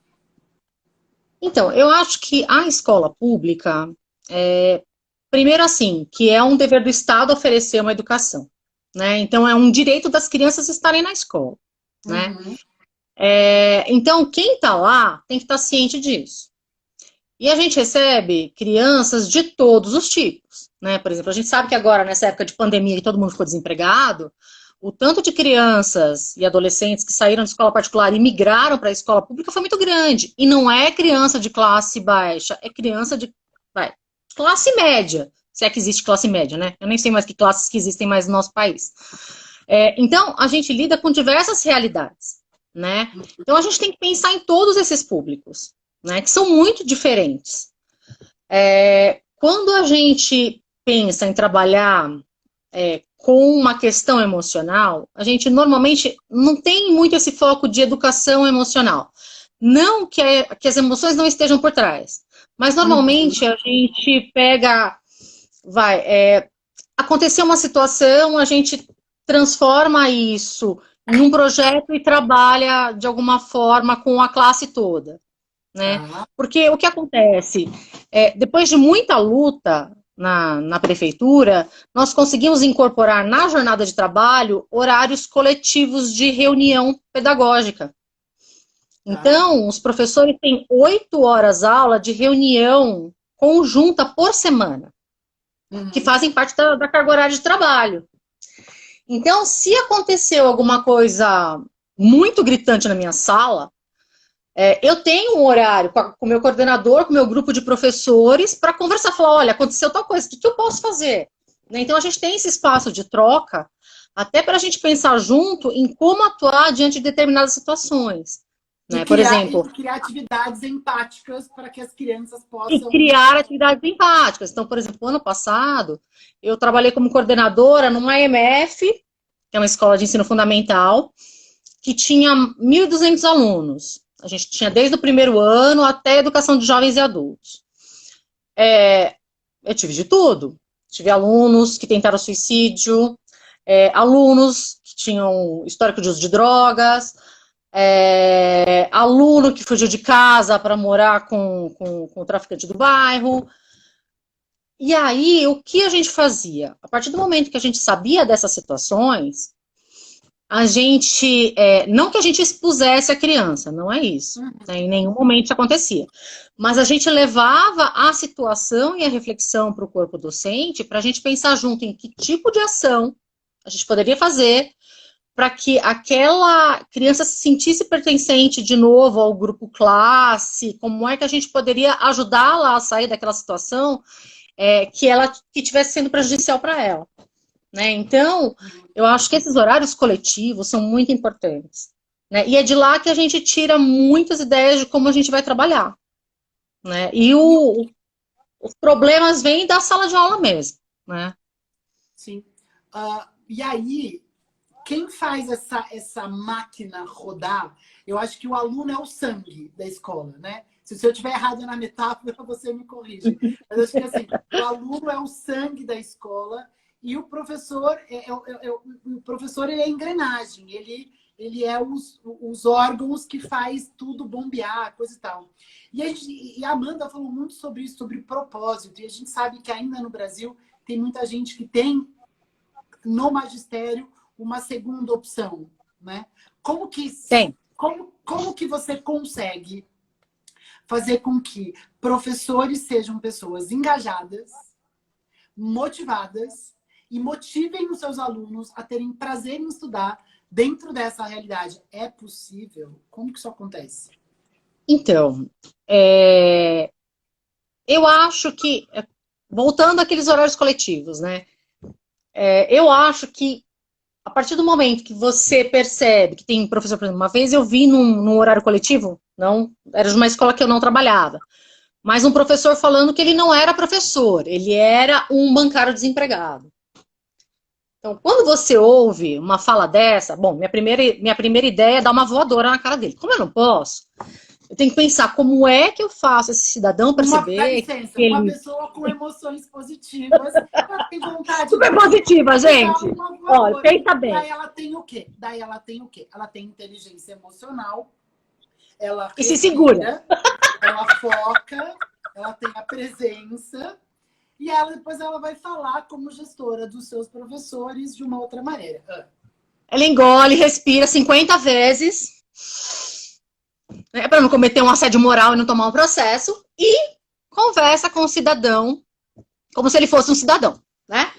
Então, eu acho que a escola pública, primeiro assim, que é um dever do Estado oferecer uma educação, né? Então, é um direito das crianças estarem na escola, né?
Uhum.
Então, quem está lá tem que estar ciente disso. E a gente recebe crianças de todos os tipos, né? Por exemplo, a gente sabe que agora, nessa época de pandemia, que todo mundo ficou desempregado, o tanto de crianças e adolescentes que saíram de escola particular e migraram para a escola pública foi muito grande. E não é criança de classe baixa, é criança de classe média, se é que existe classe média, né? Eu nem sei mais que classes que existem mais no nosso país. Então, a gente lida com diversas realidades, né? Então, a gente tem que pensar em todos esses públicos, né, que são muito diferentes. Quando a gente pensa em trabalhar com uma questão emocional, a gente normalmente não tem muito esse foco de educação emocional. Não que as emoções não estejam por trás, mas normalmente a gente pega, aconteceu uma situação, a gente transforma isso em um projeto e trabalha de alguma forma com a classe toda, né? Porque o que acontece? Depois de muita luta na prefeitura, nós conseguimos incorporar na jornada de trabalho horários coletivos de reunião pedagógica. Então, os professores têm 8 horas aula de reunião conjunta por semana, que fazem parte da carga horária de trabalho. Então, se aconteceu alguma coisa muito gritante na minha sala, eu tenho um horário com o meu coordenador, com o meu grupo de professores, para conversar, falar, olha, aconteceu tal coisa, o que eu posso fazer? Então, a gente tem esse espaço de troca, até para a gente pensar junto em como atuar diante de determinadas situações. Né? Por exemplo...
criar atividades empáticas para que as crianças possam...
E criar atividades empáticas. Então, por exemplo, ano passado, eu trabalhei como coordenadora numa EMF, que é uma escola de ensino fundamental, que tinha 1.200 alunos. A gente tinha desde o primeiro ano até a educação de jovens e adultos. Eu tive de tudo. Tive alunos que tentaram suicídio, alunos que tinham histórico de uso de drogas, aluno que fugiu de casa para morar com o traficante do bairro. E aí, o que a gente fazia? A partir do momento que a gente sabia dessas situações, a gente, não que a gente expusesse a criança, não é isso, né? Em nenhum momento isso acontecia, mas a gente levava a situação e a reflexão para o corpo docente, para a gente pensar junto em que tipo de ação a gente poderia fazer para que aquela criança se sentisse pertencente de novo ao grupo classe, como é que a gente poderia ajudá-la a sair daquela situação que estivesse sendo prejudicial para ela. Né? Então, eu acho que esses horários coletivos são muito importantes. Né? E é de lá que a gente tira muitas ideias de como a gente vai trabalhar. Né? E os problemas vêm da sala de aula mesmo. Né?
Sim. E aí, quem faz essa máquina rodar, eu acho que o aluno é o sangue da escola, né? Se eu estiver errado na metáfora, você me corrige. Mas acho que assim, o aluno é o sangue da escola e o professor o professor ele é a engrenagem, ele é os órgãos que faz tudo bombear, coisa e tal. E a Amanda falou muito sobre isso, sobre propósito, e a gente sabe que ainda no Brasil tem muita gente que tem no magistério uma segunda opção, né? Como que você consegue fazer com que professores sejam pessoas engajadas, motivadas e motivem os seus alunos a terem prazer em estudar dentro dessa realidade? É possível? Como que isso acontece?
Então, eu acho que, voltando àqueles horários coletivos, né? Eu acho que a partir do momento que você percebe que tem professor, por exemplo, uma vez eu vi num horário coletivo, não, era de uma escola que eu não trabalhava, mas um professor falando que ele não era professor, ele era um bancário desempregado. Então, quando você ouve uma fala dessa, bom, minha primeira ideia é dar uma voadora na cara dele. Como eu não posso, eu tenho que pensar como é que eu faço esse cidadão perceber que ele...
Uma pessoa com emoções positivas, ela tem vontade
super positiva, gente. Olha, pensa bem.
Daí ela tem o quê? Ela tem inteligência emocional, ela
e se segura.
Ela foca, ela tem a presença, e depois ela vai falar como gestora dos seus professores de uma outra maneira.
Ela engole, respira 50 vezes, né, para não cometer um assédio moral e não tomar um processo, e conversa com o cidadão como se ele fosse um cidadão, né?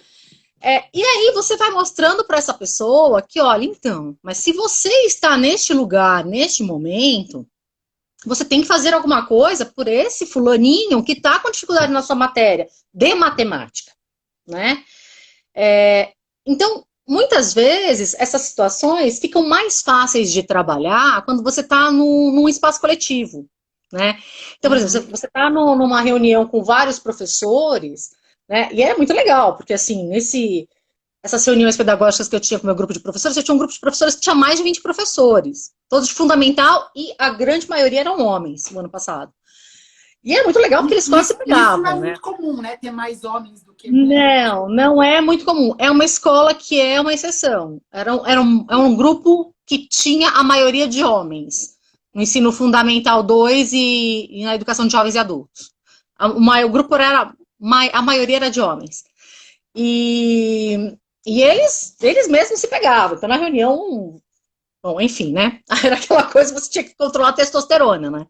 E aí você vai mostrando para essa pessoa que, olha, então, mas se você está neste lugar, neste momento, você tem que fazer alguma coisa por esse fulaninho que está com dificuldade na sua matéria de matemática, né? Então, muitas vezes, essas situações ficam mais fáceis de trabalhar quando você está num espaço coletivo, né? Então, por exemplo, você está numa reunião com vários professores, né? E é muito legal, porque assim, essas reuniões pedagógicas que eu tinha com o meu grupo de professores, eu tinha um grupo de professores que tinha mais de 20 professores, todos de fundamental, e a grande maioria eram homens no ano passado. E é muito legal porque eles quase se pegavam.
Isso não é
né?
muito comum, né? Ter mais homens do que mulheres.
Não é muito comum. É uma escola que é uma exceção. É um grupo que tinha a maioria de homens. No ensino fundamental 2 e na educação de jovens e adultos. O grupo era... A maioria era de homens. E eles mesmos se pegavam. Então, na reunião... Bom, enfim, né? Era aquela coisa que você tinha que controlar a testosterona, né?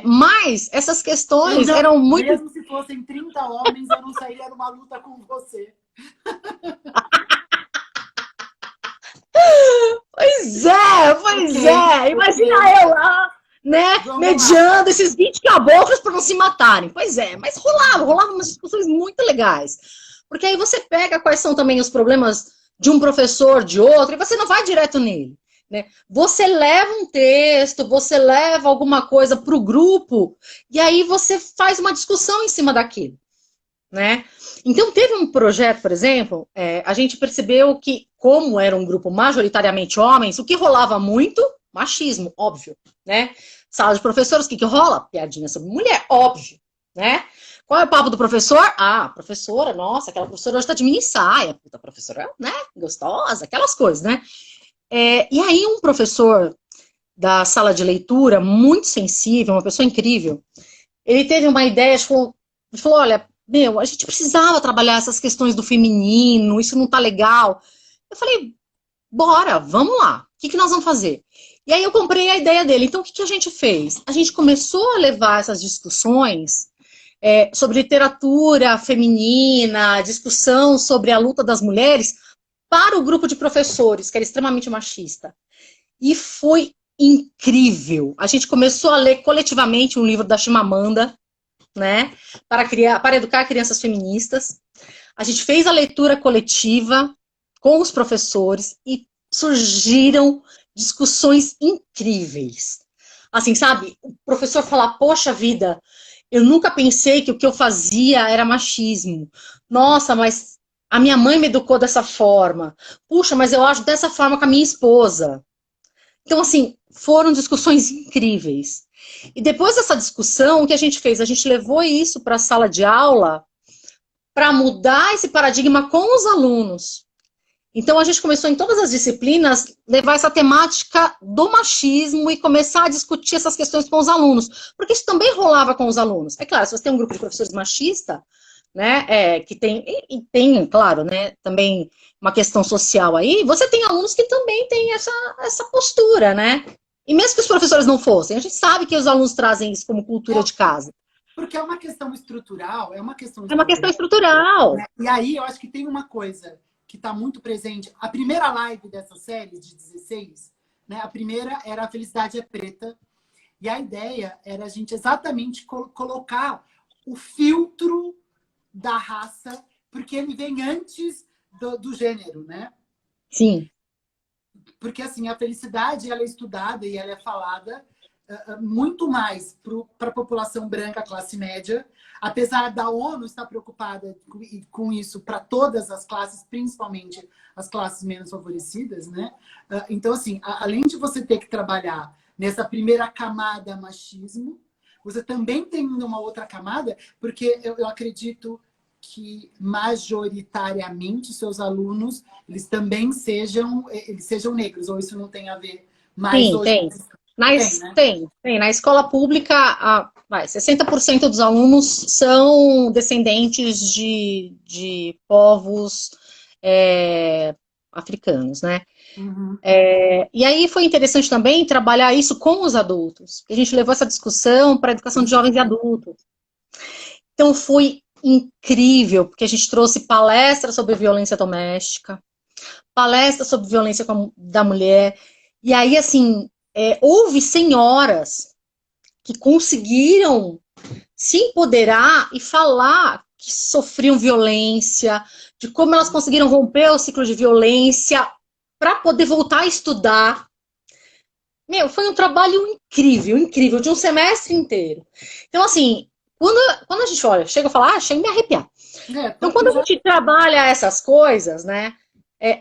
Mas essas questões eram muito...
Mesmo se fossem 30 homens, eu não sairia numa luta com você.
Pois é. Imagina eu lá, né? Mediando esses 20 caboclos para não se matarem. Pois é, mas rolava umas discussões muito legais. Porque aí você pega quais são também os problemas de um professor, de outro, e você não vai direto nele. Né? Você leva um texto, você leva alguma coisa para o grupo, e aí você faz uma discussão em cima daquilo. Né? Então, teve um projeto, por exemplo, a gente percebeu que como era um grupo majoritariamente homens, o que rolava muito? Machismo, óbvio, né? Sala de professores, o que rola? Piadinha sobre mulher, óbvio, né? Qual é o papo do professor? Ah, professora, nossa, aquela professora hoje tá de mini saia, puta professora, né? Gostosa, aquelas coisas, né? E aí um professor da sala de leitura, muito sensível, uma pessoa incrível, ele teve uma ideia, falou, olha, meu, a gente precisava trabalhar essas questões do feminino, isso não tá legal. Eu falei, bora, vamos lá, o que nós vamos fazer? E aí eu comprei a ideia dele. Então, o que a gente fez? A gente começou a levar essas discussões sobre literatura feminina, discussão sobre a luta das mulheres, para o grupo de professores, que era extremamente machista. E foi incrível. A gente começou a ler coletivamente um livro da Chimamanda, né, para educar crianças feministas. A gente fez a leitura coletiva com os professores e surgiram discussões incríveis. Assim, sabe? O professor falar, poxa vida, eu nunca pensei que o que eu fazia era machismo. Nossa, mas a minha mãe me educou dessa forma. Puxa, mas eu acho dessa forma com a minha esposa. Então, assim, foram discussões incríveis. E depois dessa discussão, o que a gente fez? A gente levou isso para a sala de aula para mudar esse paradigma com os alunos. Então, a gente começou em todas as disciplinas levar essa temática do machismo e começar a discutir essas questões com os alunos. Porque isso também rolava com os alunos. É claro, se você tem um grupo de professores machista, né, que tem, claro, né, também uma questão social aí, você tem alunos que também têm essa postura, né? E mesmo que os professores não fossem, a gente sabe que os alunos trazem isso como cultura de casa.
Porque é uma questão estrutural,
É uma questão estrutural.
Né? E aí, eu acho que tem uma coisa que está muito presente. A primeira live dessa série, de 16, né, a primeira era A Felicidade é Preta. E a ideia era a gente exatamente colocar o filtro da raça, porque ele vem antes do gênero, né?
Sim.
Porque, assim, a felicidade, ela é estudada e ela é falada muito mais para a população branca, classe média, apesar da ONU estar preocupada com isso para todas as classes, principalmente as classes menos favorecidas, né? Então, assim, além de você ter que trabalhar nessa primeira camada machismo, você também tem uma outra camada, porque eu acredito que majoritariamente seus alunos eles também sejam negros, ou isso não tem a ver mais
Sim,
hoje?
Tem. Na escola pública, 60% dos alunos são descendentes de povos africanos, né?
Uhum.
E aí foi interessante também trabalhar isso com os adultos. A gente levou essa discussão para a educação de jovens e adultos. Então foi incrível, porque a gente trouxe palestras sobre violência doméstica, palestras sobre violência da mulher, e aí, assim, houve senhoras que conseguiram se empoderar e falar que sofriam violência, de como elas conseguiram romper o ciclo de violência para poder voltar a estudar. Meu, foi um trabalho incrível, de um semestre inteiro. Então, assim, quando a gente olha, chega a falar, chega a me arrepiar. Então, quando a gente trabalha essas coisas, né,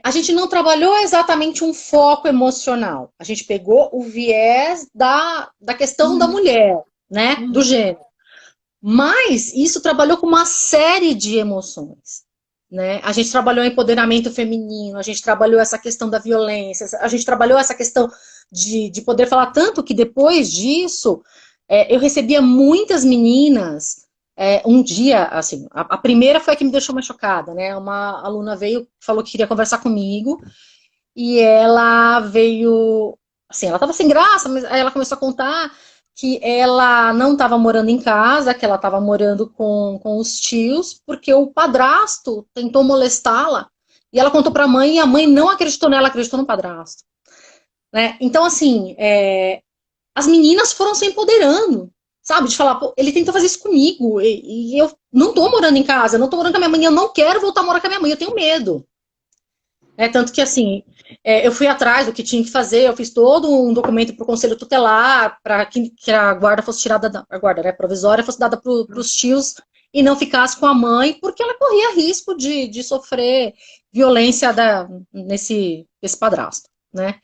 a gente não trabalhou exatamente um foco emocional. A gente pegou o viés da questão da mulher, né, do gênero. Mas isso trabalhou com uma série de emoções. Né? A gente trabalhou empoderamento feminino, a gente trabalhou essa questão da violência, a gente trabalhou essa questão de poder falar, tanto que depois disso, eu recebia muitas meninas, um dia, assim, a primeira foi a que me deixou mais chocada, né? Uma aluna veio, falou que queria conversar comigo, e ela veio, assim, ela estava sem graça, mas aí ela começou a contar que ela não estava morando em casa, que ela estava morando com os tios, porque o padrasto tentou molestá-la, e ela contou para a mãe, e a mãe não acreditou nela, acreditou no padrasto. Né? Então, assim, as meninas foram se empoderando, sabe? De falar, pô, ele tentou fazer isso comigo, e eu não estou morando em casa, eu não estou morando com a minha mãe, eu não quero voltar a morar com a minha mãe, eu tenho medo. Tanto que, assim, eu fui atrás do que tinha que fazer, eu fiz todo um documento para o conselho tutelar, para que a guarda fosse tirada, a guarda, né, provisória, fosse dada para os tios e não ficasse com a mãe, porque ela corria risco de sofrer violência nesse padrasto, né?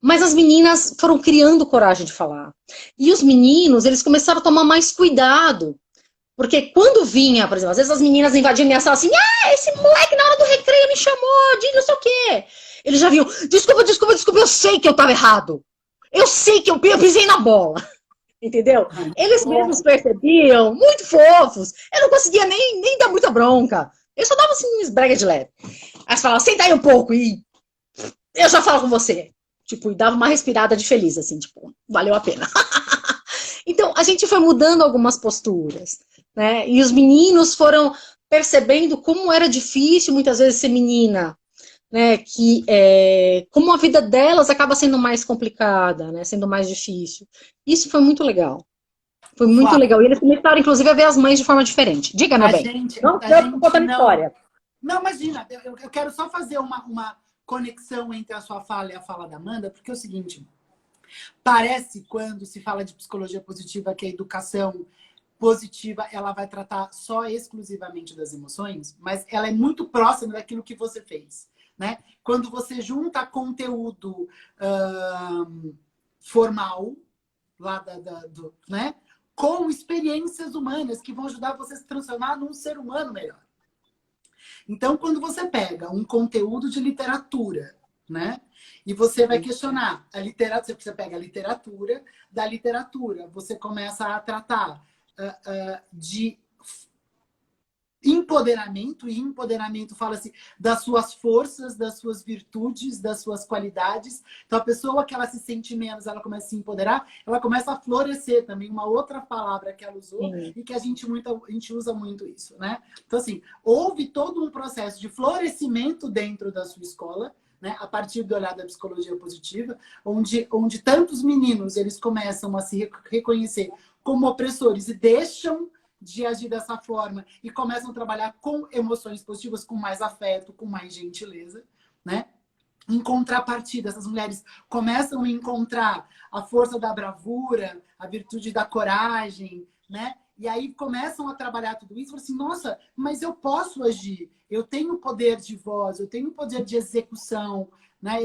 Mas as meninas foram criando coragem de falar. E os meninos, eles começaram a tomar mais cuidado. Porque quando vinha, por exemplo, às vezes as meninas invadiam minha sala assim, esse moleque na hora do recreio me chamou de não sei o quê. Eles já vinham, desculpa, eu sei que eu tava errado. Eu sei que eu pisei na bola. Entendeu? Eles mesmos percebiam, muito fofos. Eu não conseguia nem dar muita bronca. Eu só dava assim, esbrega de leve. Aí eles falavam, senta aí um pouco e eu já falo com você. Tipo, e dava uma respirada de feliz, assim, tipo, valeu a pena. Então, a gente foi mudando algumas posturas, né? E os meninos foram percebendo como era difícil, muitas vezes, ser menina, né? Como a vida delas acaba sendo mais complicada, né? Sendo mais difícil. Isso foi muito legal. Foi muito legal. E eles começaram, inclusive, a ver as mães de forma diferente. Diga, meu bem. Não, contando história.
Não, imagina. Eu quero só fazer uma conexão entre a sua fala e a fala da Amanda, porque é o seguinte, parece quando se fala de psicologia positiva que a educação positiva ela vai tratar só exclusivamente das emoções, mas ela é muito próxima daquilo que você fez, né? Quando você junta conteúdo formal lá né? Com experiências humanas que vão ajudar você a se transformar num ser humano melhor. Então, quando você pega um conteúdo de literatura, né? E você vai questionar a literatura, você pega a literatura, da literatura, você começa a tratar de empoderamento, e empoderamento fala-se das suas forças, das suas virtudes, das suas qualidades. Então, a pessoa que ela se sente menos, ela começa a se empoderar, ela começa a florescer também, uma outra palavra que ela usou, e que a gente usa muito isso, né? Então, assim, houve todo um processo de florescimento dentro da sua escola, né, a partir do olhar da psicologia positiva, onde tantos meninos eles começam a se reconhecer como opressores e deixam de agir dessa forma e começam a trabalhar com emoções positivas, com mais afeto, com mais gentileza, né? Em contrapartida, essas mulheres começam a encontrar a força da bravura, a virtude da coragem, né? E aí começam a trabalhar tudo isso, e falam assim, nossa, mas eu posso agir, eu tenho poder de voz, eu tenho poder de execução, né?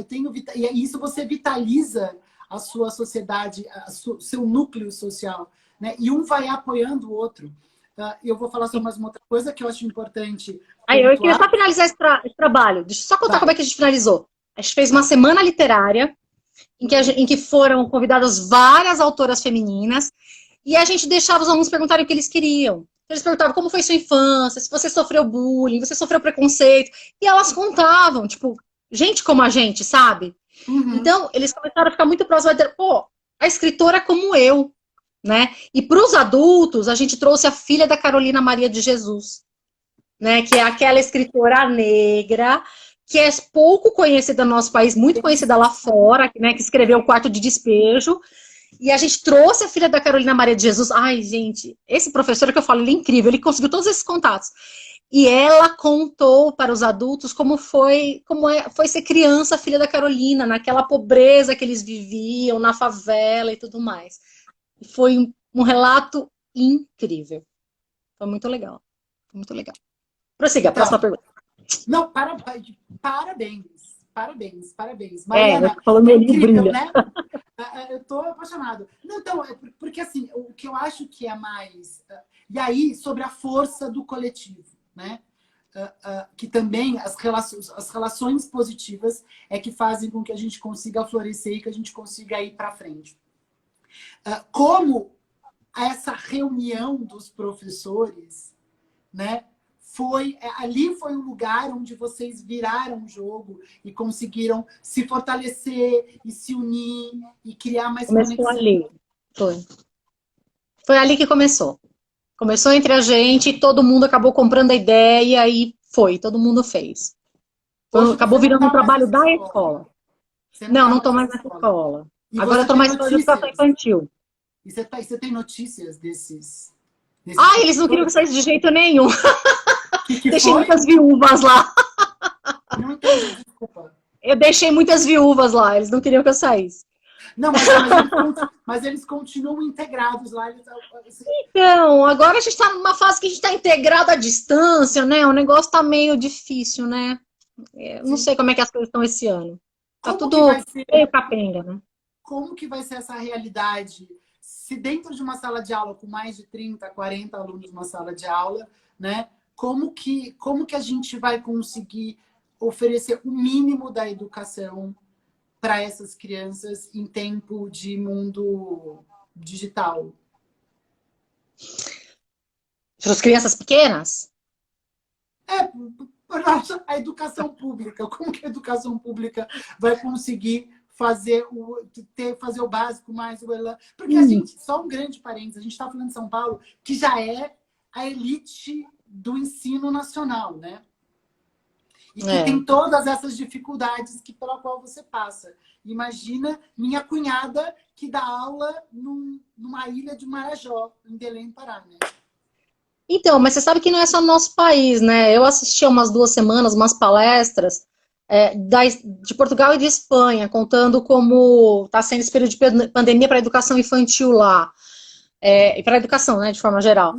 E isso você vitaliza a sua sociedade, seu núcleo social, né? E um vai apoiando o outro. Eu vou falar só mais uma outra coisa que eu acho importante.
Eu queria só finalizar esse trabalho. Deixa eu só contar como é que a gente finalizou. A gente fez uma semana literária, em que foram convidadas várias autoras femininas, e a gente deixava os alunos perguntarem o que eles queriam. Eles perguntavam como foi sua infância, se você sofreu bullying, você sofreu preconceito, e elas contavam, tipo, gente como a gente, sabe? Uhum. Então, eles começaram a ficar muito próximos, pô, a escritora é como eu, né? E para os adultos, a gente trouxe a filha da Carolina Maria de Jesus, né? Que é aquela escritora negra que é pouco conhecida no nosso país, muito conhecida lá fora, né? Que escreveu O Quarto de Despejo. E a gente trouxe a filha da Carolina Maria de Jesus. Ai, gente, esse professor que eu falo, ele é incrível, ele conseguiu todos esses contatos. E ela contou para os adultos como foi ser criança, filha da Carolina, naquela pobreza que eles viviam, na favela e tudo mais. Foi um relato incrível. Foi muito legal. Foi muito legal. Prossiga, próxima pergunta.
Não, parabéns. Mariana,
falando
é
incrível,
né? Eu tô apaixonado. Não, então, porque assim, o que eu acho que é mais... E aí, sobre a força do coletivo, né? Que também as relações positivas é que fazem com que a gente consiga florescer e que a gente consiga ir para frente. Como essa reunião dos professores, né? Ali foi um lugar onde vocês viraram o jogo e conseguiram se fortalecer e se unir e criar mais
conexão. Começou ali. Foi ali que começou. Começou entre a gente, todo mundo acabou comprando a ideia e todo mundo fez. Acabou virando um trabalho da escola. Não estou mais nessa escola. Agora eu estou mais na educação infantil.
E você tem notícias desses
eles não queriam que saísse de jeito nenhum. Deixei muitas viúvas lá.
Não entendi, desculpa.
Eu deixei muitas viúvas lá, eles não queriam que eu saísse.
Não, mas eles continuam integrados lá.
Então, agora a gente está numa fase que a gente está integrado à distância, né? O negócio está meio difícil, né? Não sei como é que as coisas estão esse ano. Tá tudo meio capenga, né?
Como que vai ser essa realidade? Se dentro de uma sala de aula com mais de 30, 40 alunos numa sala de aula, né? Como que a gente vai conseguir oferecer o mínimo da educação para essas crianças em tempo de mundo digital?
Para as crianças pequenas?
A educação pública. Como que a educação pública vai conseguir fazer o básico mais o elan? Porque a gente, só um grande parênteses, a gente está falando de São Paulo, que já é a elite do ensino nacional, né? E que tem todas essas dificuldades pela qual você passa. Imagina minha cunhada que dá aula numa ilha de Marajó, em Belém, Pará, né?
Então, mas você sabe que não é só no nosso país, né? Eu assisti há umas 2 semanas umas palestras de Portugal e de Espanha, contando como está sendo esse período de pandemia para a educação infantil lá. E para a educação, né, de forma geral.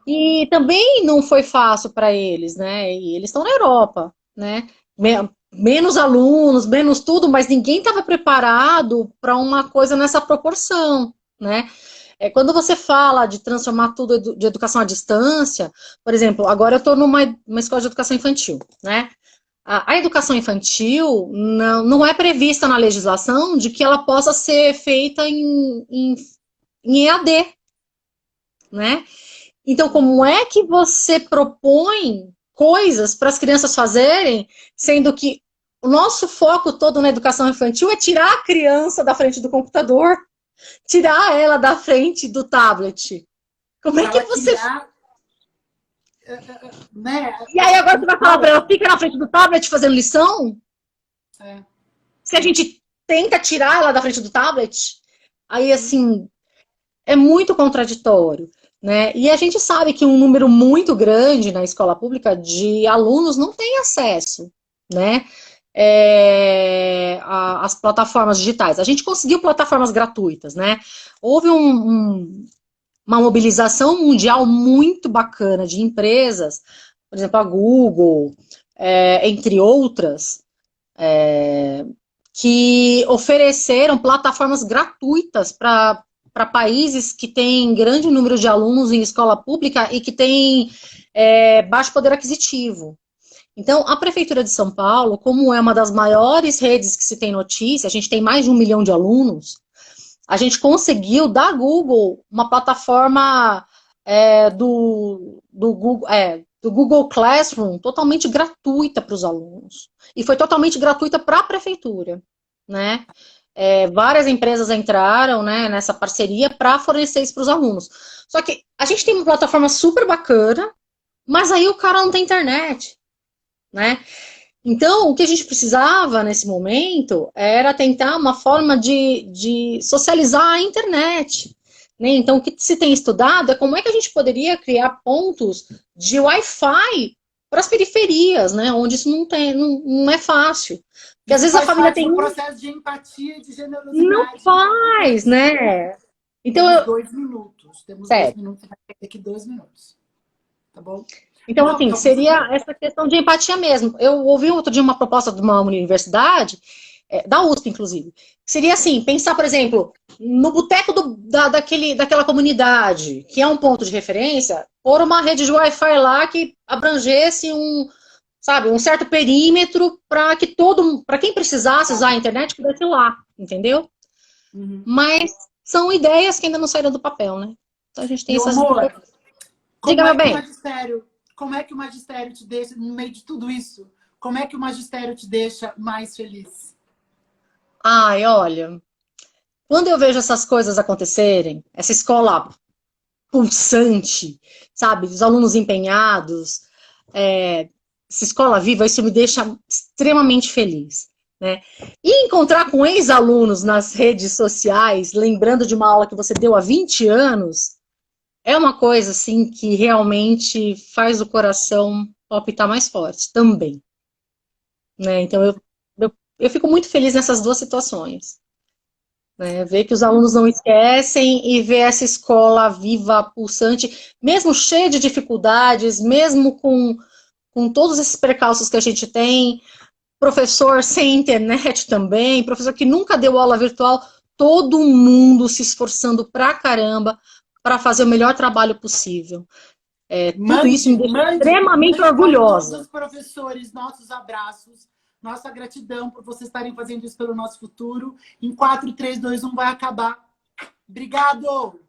E também não foi fácil para eles, né? E eles estão na Europa, né? Menos alunos, menos tudo, mas ninguém estava preparado para uma coisa nessa proporção, né? Quando você fala de transformar tudo de educação à distância, por exemplo, agora eu estou numa escola de educação infantil, né? A educação infantil não é prevista na legislação de que ela possa ser feita em EAD, né? Então, como é que você propõe coisas para as crianças fazerem, sendo que o nosso foco todo na educação infantil é tirar a criança da frente do computador, tirar ela da frente do tablet? Como é que você...
Né?
E aí agora você vai falar para ela, fica na frente do tablet fazendo lição? Se a gente tenta tirar ela da frente do tablet, aí assim, é muito contraditório, né? E a gente sabe que um número muito grande na escola pública de alunos não tem acesso, né? As plataformas digitais. A gente conseguiu plataformas gratuitas, né? Houve uma mobilização mundial muito bacana de empresas, por exemplo, a Google, entre outras, que ofereceram plataformas gratuitas para países que têm grande número de alunos em escola pública e que têm baixo poder aquisitivo. Então, a Prefeitura de São Paulo, como é uma das maiores redes que se tem notícia, a gente tem mais de 1 milhão de alunos, a gente conseguiu, da Google, uma plataforma do Google Classroom totalmente gratuita para os alunos. E foi totalmente gratuita para a Prefeitura, né? Várias empresas entraram, né, nessa parceria para fornecer isso para os alunos. Só que a gente tem uma plataforma super bacana, mas aí o cara não tem internet, né? Então, o que a gente precisava nesse momento era tentar uma forma de socializar a internet, né? Então, o que se tem estudado é como é que a gente poderia criar pontos de Wi-Fi para as periferias, né? Onde isso não é fácil. Porque às vezes a família tem
um processo de empatia e de generosidade.
Não faz, né? Então,
temos 2 minutos. Temos 2 minutos, vai ter aqui 2 minutos. Tá bom?
Então, assim, seria essa questão de empatia mesmo. Eu ouvi outro dia uma proposta de uma universidade, da USP, inclusive. Seria assim, pensar, por exemplo, no boteco daquela comunidade, que é um ponto de referência, pôr uma rede de Wi-Fi lá que abrangesse um certo perímetro para quem precisasse usar a internet pudesse ir lá, entendeu? Mas são ideias que ainda não saíram do papel, né? Então a gente tem essas... Diga, meu bem.
Como é que o magistério te deixa, no meio de tudo isso, como é que o magistério te deixa mais feliz?
Ai, olha, quando eu vejo essas coisas acontecerem, essa escola pulsante, sabe, os alunos empenhados, essa escola viva, isso me deixa extremamente feliz, né? E encontrar com ex-alunos nas redes sociais, lembrando de uma aula que você deu há 20 anos, é uma coisa, assim, que realmente faz o coração palpitar mais forte, também. Né? Então, eu fico muito feliz nessas 2 situações. né? Ver que os alunos não esquecem e ver essa escola viva, pulsante, mesmo cheia de dificuldades, mesmo com todos esses precalços que a gente tem, professor sem internet também, professor que nunca deu aula virtual, todo mundo se esforçando pra caramba para fazer o melhor trabalho possível. Tudo isso me deixa extremamente orgulhosa.
Todos os professores, nossos abraços, nossa gratidão por vocês estarem fazendo isso pelo nosso futuro. Em 4, 3, 2, 1 vai acabar. Obrigado!